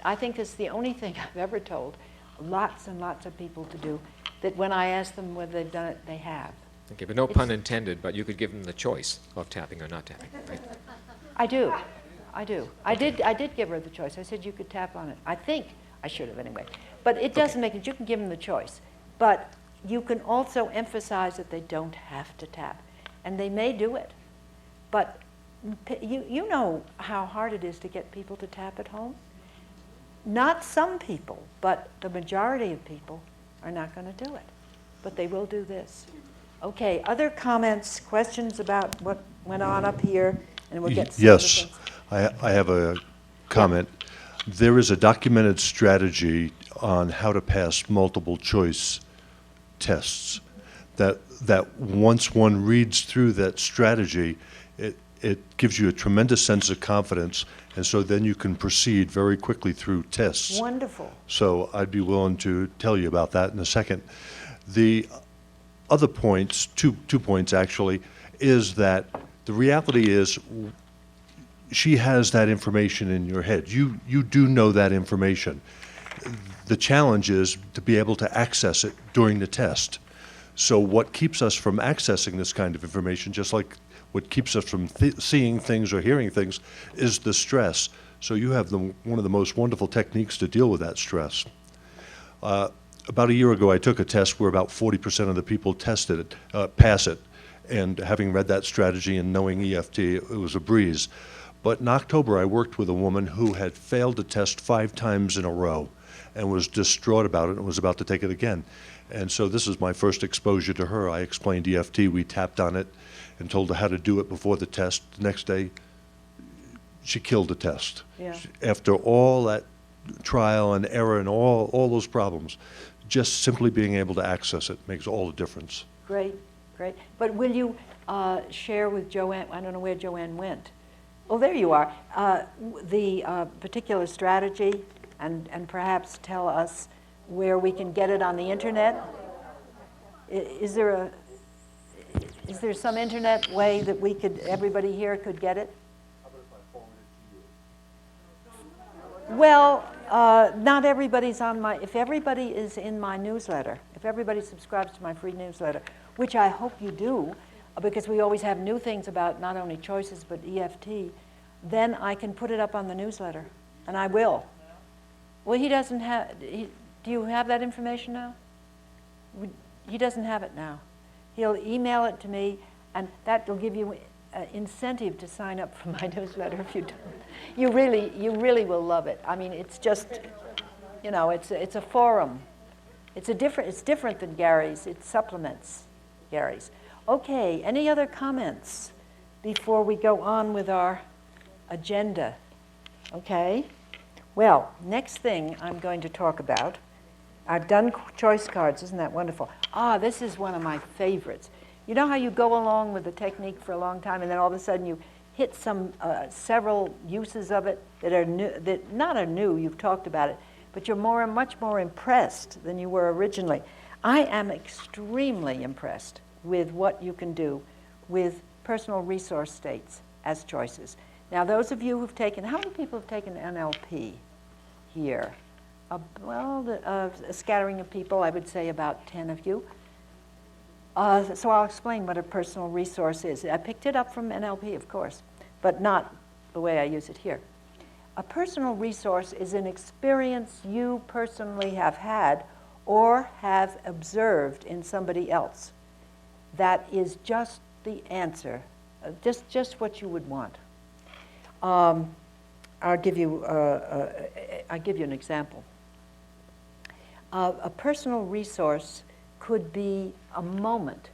I think it's the only thing I've ever told lots and lots of people to do, that when I ask them whether they've done it, they have. Okay, but no pun intended, but you could give them the choice of tapping or not tapping, right? I do. I did give her the choice. I said you could tap on it. I think I should have anyway. But it doesn't make it. You can give them the choice. But you can also emphasize that they don't have to tap. And they may do it. But you know how hard it is to get people to tap at home? Not some people, but the majority of people are not going to do it. But they will do this. Okay, other comments, questions about what went on up here? And we'll get some Yes, of the things. I have a comment. There is a documented strategy on how to pass multiple choice tests. That once one reads through that strategy, it gives you a tremendous sense of confidence, and so then you can proceed very quickly through tests. Wonderful. So I'd be willing to tell you about that in a second. The other points, two points actually, is that the reality is she has that information in your head. You do know that information. The challenge is to be able to access it during the test. So what keeps us from accessing this kind of information, just like what keeps us from seeing things or hearing things, is the stress. So you have one of the most wonderful techniques to deal with that stress. About a year ago, I took a test where about 40% of the people tested it, pass it. And having read that strategy and knowing EFT, it was a breeze. But in October, I worked with a woman who had failed the test 5 times in a row and was distraught about it and was about to take it again. And so this is my first exposure to her. I explained EFT, we tapped on it and told her how to do it before the test. The next day, she killed the test. Yeah. After all that trial and error and all those problems, just simply being able to access it makes all the difference. Great, great. But will you share with Joanne, I don't know where Joanne went. Oh, there you are. The particular strategy, and perhaps tell us where we can get it on the internet. Is there some internet way that everybody here could get it? Well, not everybody's on if everybody is in my newsletter, if everybody subscribes to my free newsletter, which I hope you do, because we always have new things about not only choices but EFT, then I can put it up on the newsletter, and I will. Well, he doesn't have, do you have that information now? He doesn't have it now. He'll email it to me, and that will give you incentive to sign up for my newsletter if you don't. You really will love it. I mean, it's just, it's a forum. It's different than Gary's. It supplements Gary's. Okay, any other comments before we go on with our agenda? Okay. Well, next thing I'm going to talk about, I've done choice cards. Isn't that wonderful? This is one of my favorites. You know how you go along with the technique for a long time, and then all of a sudden you hit several uses of it that are new, that not are new, you've talked about it, but you're much more impressed than you were originally. I am extremely impressed with what you can do with personal resource states as choices. Now, those of you who've taken, how many people have taken NLP here? A scattering of people, I would say about 10 of you. So I'll explain what a personal resource is. I picked it up from NLP, of course, but not the way I use it here. A personal resource is an experience you personally have had or have observed in somebody else that is just the answer, just what you would want. I'll give you an example. A personal resource could be a moment,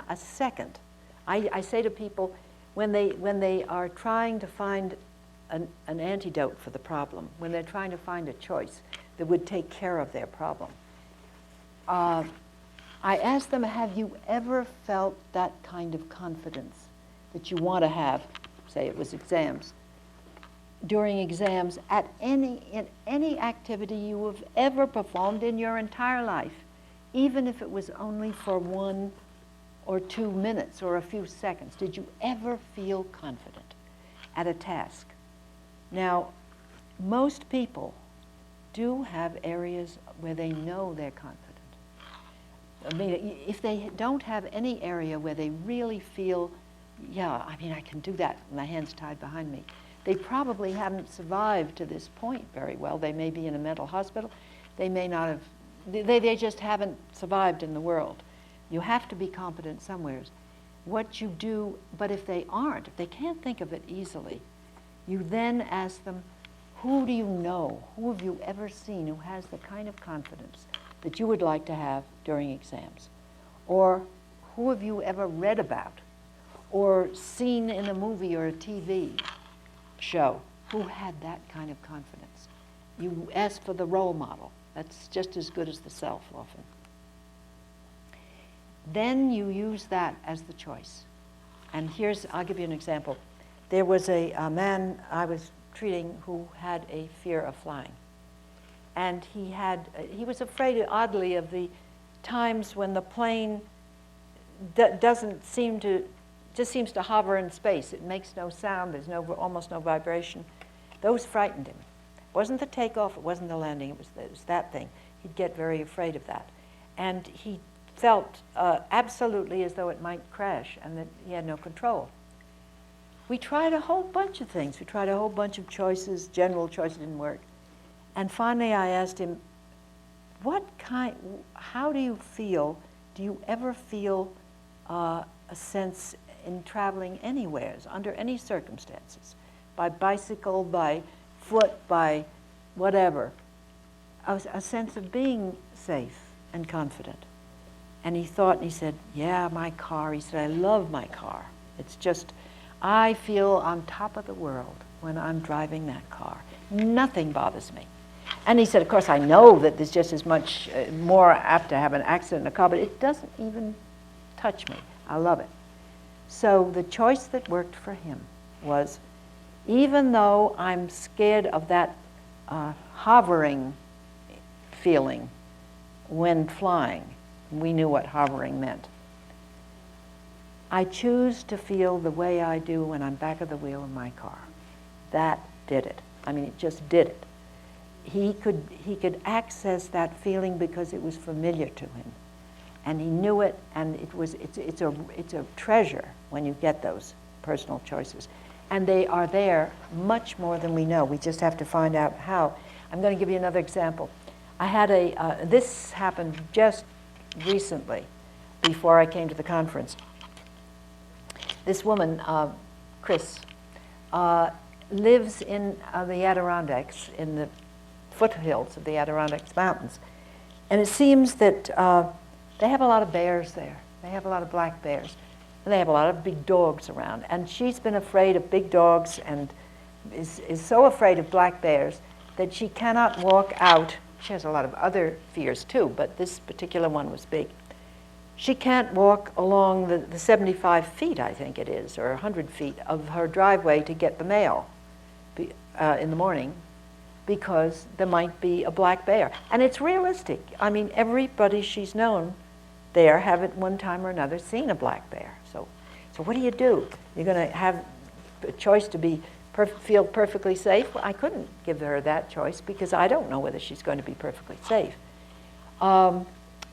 a second. I say to people, when they are trying to find an antidote for the problem, when they're trying to find a choice that would take care of their problem, I ask them, have you ever felt that kind of confidence that you want to have, say it was exams, during exams in any activity you have ever performed in your entire life, even if it was only for 1 or 2 minutes or a few seconds? Did you ever feel confident at a task? Now, most people do have areas where they know they're confident. I mean, if they don't have any area where they really feel, I can do that with my hands tied behind me, they probably haven't survived to this point very well. They may be in a mental hospital. They may not have, they just haven't survived in the world. You have to be competent somewheres. What you do, but if they aren't, if they can't think of it easily, you then ask them, who do you know? Who have you ever seen who has the kind of confidence that you would like to have during exams? Or who have you ever read about or seen in a movie or a TV show who had that kind of confidence? You ask for the role model. That's just as good as the self often. Then you use that as the choice. And I'll give you an example. There was a man I was treating who had a fear of flying. And he was afraid, oddly, of the times when the plane just seems to hover in space. It makes no sound, there's almost no vibration. Those frightened him. It wasn't the takeoff, it wasn't the landing, it was that thing. He'd get very afraid of that. And he felt absolutely as though it might crash and that he had no control. We tried a whole bunch of things. We tried a whole bunch of choices, general choices didn't work. And finally I asked him, how do you feel, do you ever feel a sense in traveling anywhere, under any circumstances, by bicycle, by foot, by whatever, a sense of being safe and confident? And he thought, and he said, my car. He said, I love my car. It's just, I feel on top of the world. when I'm driving that car. Nothing bothers me. And he said, of course, I know that there's just as much more apt to have an accident in a car, but it doesn't even touch me. I love it. So the choice that worked for him was, even though I'm scared of that hovering feeling when flying, we knew what hovering meant, I choose to feel the way I do when I'm back of the wheel of my car. That did it. I mean, it just did it. He could access that feeling because it was familiar to him, and he knew it. And it's a treasure when you get those personal choices, and they are there much more than we know. We just have to find out how. I'm going to give you another example. I had this happened just recently, before I came to the conference. This woman, Chris, lives in the Adirondacks, in the foothills of the Adirondacks Mountains. And it seems that they have a lot of bears there. They have a lot of black bears. And they have a lot of big dogs around. And she's been afraid of big dogs and is so afraid of black bears that she cannot walk out. She has a lot of other fears too, but this particular one was big. She can't walk along the 75 feet, I think it is, or 100 feet of her driveway to get the mail in the morning, because there might be a black bear. And it's realistic. I mean, everybody she's known there have at one time or another seen a black bear. So what do? You're going to have a choice to feel perfectly safe? Well, I couldn't give her that choice because I don't know whether she's going to be perfectly safe.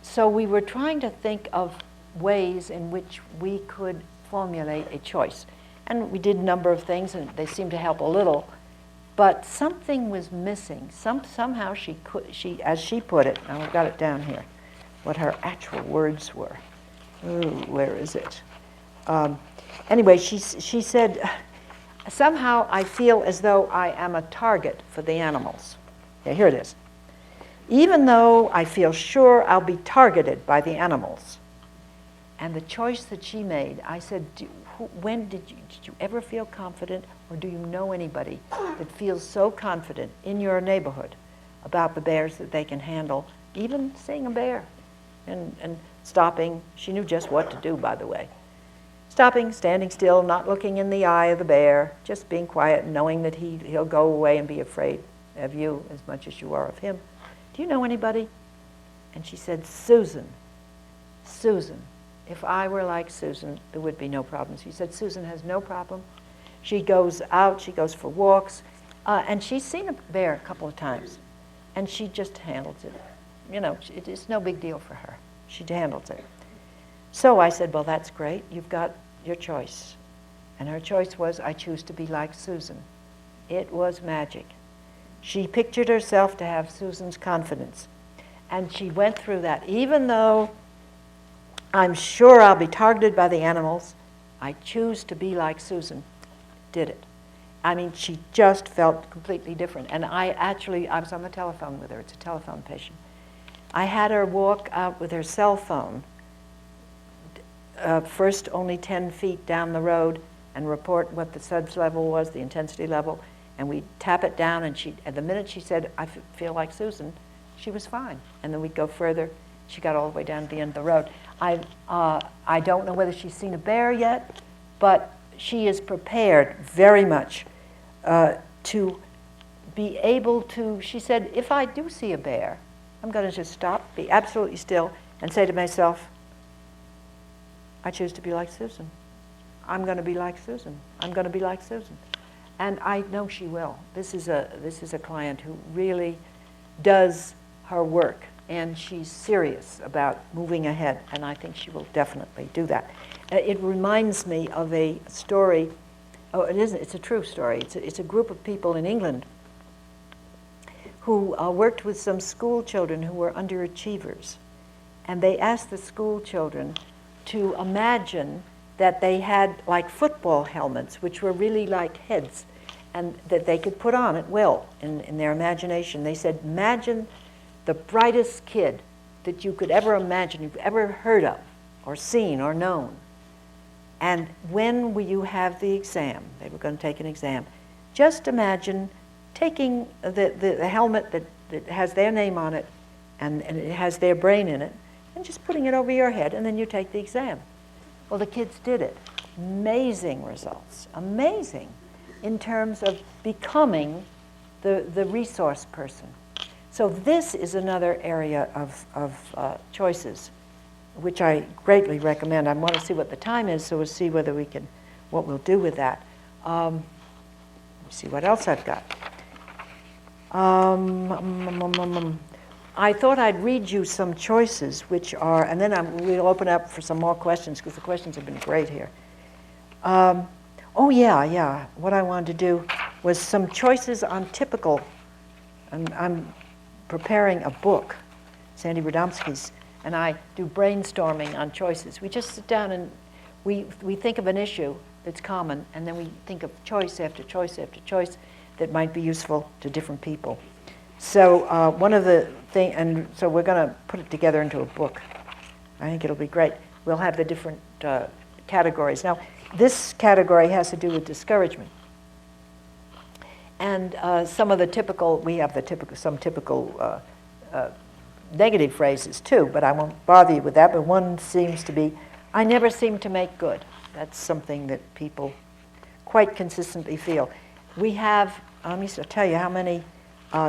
So we were trying to think of ways in which we could formulate a choice. And we did a number of things, and they seemed to help a little. But something was missing. Somehow she, as she put it, and I've got it down here, what her actual words were. Ooh, where is it? Anyway, she said, somehow I feel as though I am a target for the animals. Yeah, here it is. Even though I feel sure I'll be targeted by the animals. And the choice that she made, I said, when did you ever feel confident, or do you know anybody that feels so confident in your neighborhood about the bears that they can handle, even seeing a bear and stopping? She knew just what to do, by the way. Stopping, standing still, not looking in the eye of the bear, just being quiet and knowing that he'll go away and be afraid of you as much as you are of him. Do you know anybody? And she said, Susan. If I were like Susan, there would be no problems. She said, Susan has no problem. She goes out, she goes for walks, and she's seen a bear a couple of times, and she just handles it. You know, it's no big deal for her. She handles it. So I said, well, that's great. You've got your choice. And her choice was, I choose to be like Susan. It was magic. She pictured herself to have Susan's confidence. And she went through that. Even though I'm sure I'll be targeted by the animals, I choose to be like Susan. Did it. I mean, she just felt completely different. And I was on the telephone with her. It's a telephone patient. I had her walk out with her cell phone, first only 10 feet down the road, and report what the SUDS level was, the intensity level. And we'd tap it down, and the minute she said, I feel like Susan, she was fine. And then we'd go further. She got all the way down to the end of the road. I don't know whether she's seen a bear yet, but she is prepared very much to be able to, she said, if I do see a bear, I'm going to just stop, be absolutely still, and say to myself, I choose to be like Susan. I'm going to be like Susan. I'm going to be like Susan. And I know she will. This is a client who really does her work, and she's serious about moving ahead, and I think she will definitely do that. It reminds me of a story. Oh, it isn't. It's a true story. It's a group of people in England who worked with some school children who were underachievers, and they asked the school children to imagine that they had like football helmets, which were really like heads, and that they could put on at will in their imagination. They said, imagine the brightest kid that you could ever imagine, you've ever heard of, or seen, or known. And when will you have the exam? They were going to take an exam. Just imagine taking the helmet that has their name on it and it has their brain in it, and just putting it over your head, and then you take the exam. Well, the kids did it. Amazing results. Amazing in terms of becoming the resource person. So this is another area of choices, which I greatly recommend. I want to see what the time is, so we'll see whether we can, what we'll do with that. Let me see what else I've got. I thought I'd read you some choices, which are, and then we'll open up for some more questions, because the questions have been great here. Oh yeah, what I wanted to do was some choices on typical, I'm preparing a book, Sandy Radomski's, and I do brainstorming on choices. We just sit down and we think of an issue that's common, and then we think of choice after choice after choice that might be useful to different people. So one of the things, and so we're going to put it together into a book. I think it'll be great. We'll have the different categories. Now, this category has to do with discouragement. And some of the typical, we have some typical negative phrases too, but I won't bother you with that. But one seems to be, I never seem to make good. That's something that people quite consistently feel. We have, let me tell you how many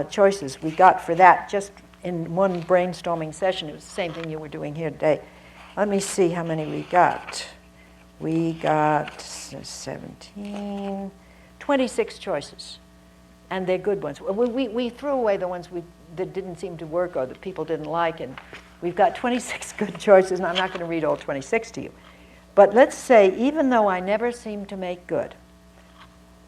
choices we got for that just in one brainstorming session. It was the same thing you were doing here today. Let me see how many we got. We got 17, 26 choices, and they're good ones. We threw away the ones that didn't seem to work or that people didn't like, and we've got 26 good choices, and I'm not going to read all 26 to you. But let's say, even though I never seem to make good,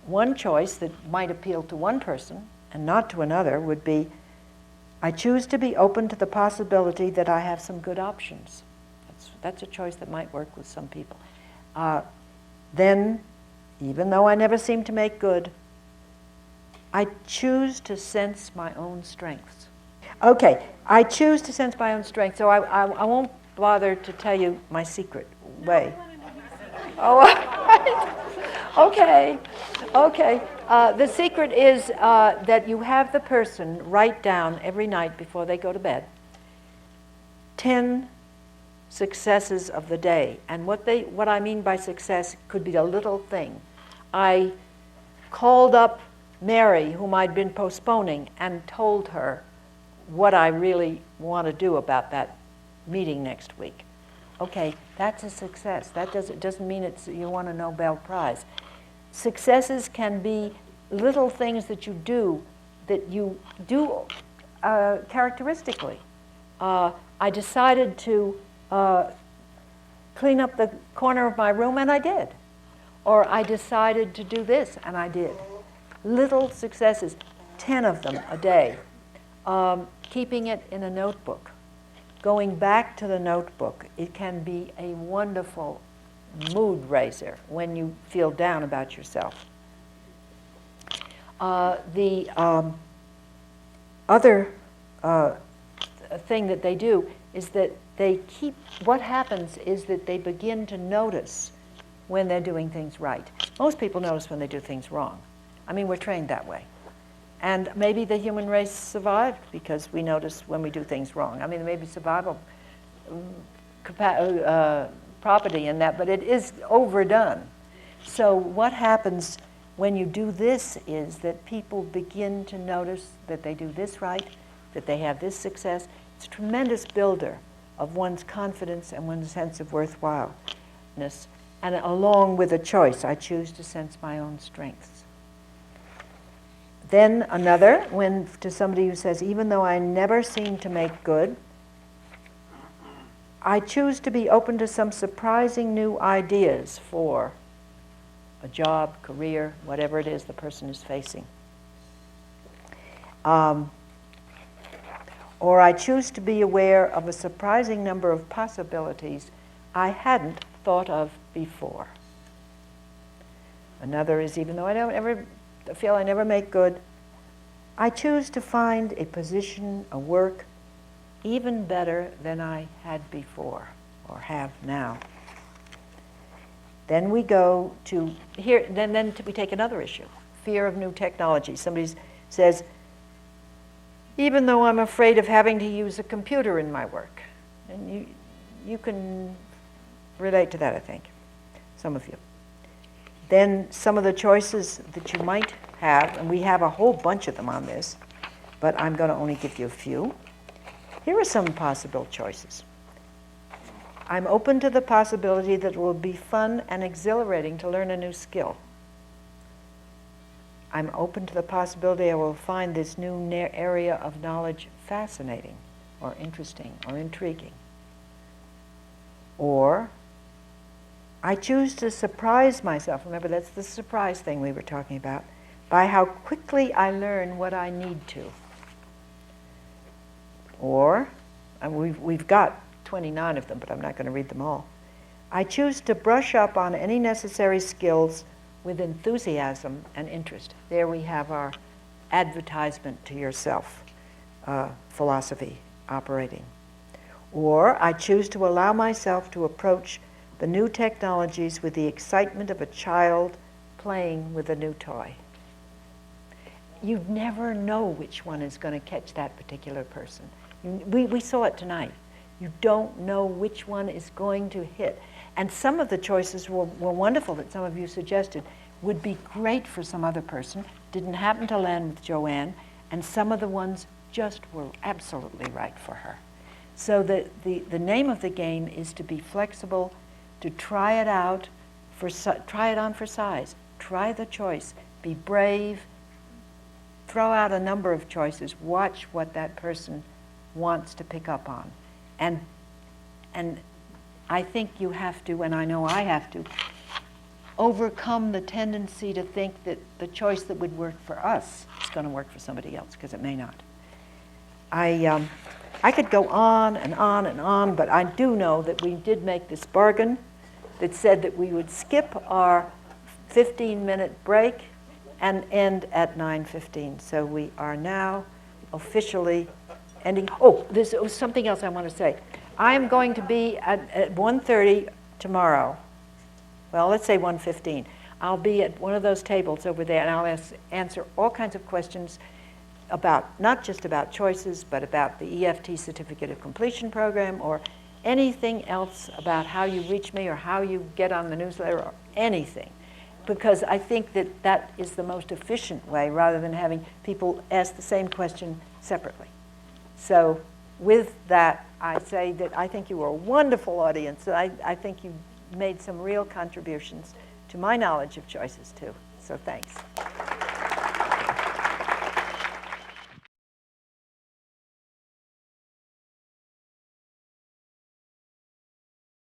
one choice that might appeal to one person and not to another would be, I choose to be open to the possibility that I have some good options. That's a choice that might work with some people. Then, even though I never seem to make good, I choose to sense my own strengths. Okay, I choose to sense my own strengths, so I won't bother to tell you my secret way. Oh, okay. The secret is that you have the person write down every night before they go to bed 10 successes of the day. And what I mean by success could be a little thing. I called up Mary, whom I'd been postponing, and told her what I really want to do about that meeting next week. Okay, that's a success. That doesn't mean you won a Nobel Prize. Successes can be little things that you do characteristically. I decided to clean up the corner of my room, and I did. Or I decided to do this, and I did. Little successes, 10 of them a day. Keeping it in a notebook. Going back to the notebook, it can be a wonderful mood raiser when you feel down about yourself. The other thing that they do is that what happens is that they begin to notice when they're doing things right. Most people notice when they do things wrong. I mean, we're trained that way. And maybe the human race survived because we notice when we do things wrong. I mean, there may be survival property in that, but it is overdone. So what happens when you do this is that people begin to notice that they do this right, that they have this success. It's a tremendous builder of one's confidence and one's sense of worthwhileness. And along with a choice, I choose to sense my own strengths. Then another, to somebody who says, even though I never seem to make good, I choose to be open to some surprising new ideas for a job, career, whatever it is the person is facing. Or I choose to be aware of a surprising number of possibilities I hadn't thought of before. Another is, even though I don't ever feel I never make good, I choose to find a position, a work, even better than I had before or have now. Then we go to here. Then we take another issue, fear of new technology. Somebody says, even though I'm afraid of having to use a computer in my work. And you can relate to that, I think, some of you. Then some of the choices that you might have, and we have a whole bunch of them on this, but I'm going to only give you a few. Here are some possible choices. I'm open to the possibility that it will be fun and exhilarating to learn a new skill. I'm open to the possibility I will find this new area of knowledge fascinating or interesting or intriguing. Or I choose to surprise myself, remember that's the surprise thing we were talking about, by how quickly I learn what I need to. Or, and we've got 29 of them, but I'm not going to read them all. I choose to brush up on any necessary skills with enthusiasm and interest. There we have our advertisement to yourself philosophy operating. Or I choose to allow myself to approach the new technologies with the excitement of a child playing with a new toy. You never know which one is going to catch that particular person. We saw it tonight. You don't know which one is going to hit. And some of the choices were wonderful that some of you suggested would be great for some other person, didn't happen to land with Joanne, and some of the ones just were absolutely right for her. So the name of the game is to be flexible, to try it out, try it on for size, try the choice, be brave, throw out a number of choices, watch what that person wants to pick up on. And I think you have to, and I know I have to, overcome the tendency to think that the choice that would work for us is going to work for somebody else, because it may not. I could go on and on and on, but I do know that we did make this bargain that said that we would skip our 15-minute break and end at 9:15. So we are now officially ending. Oh, there's something else I want to say. I'm going to be at 1:30 tomorrow. Well, let's say 1:15. I'll be at one of those tables over there, and I'll answer all kinds of questions about, not just about choices, but about the EFT Certificate of Completion program, or anything else about how you reach me or how you get on the newsletter, or anything. Because I think that that is the most efficient way, rather than having people ask the same question separately. So with that, I say that I think you were a wonderful audience. I think you made some real contributions to my knowledge of choices too. So thanks.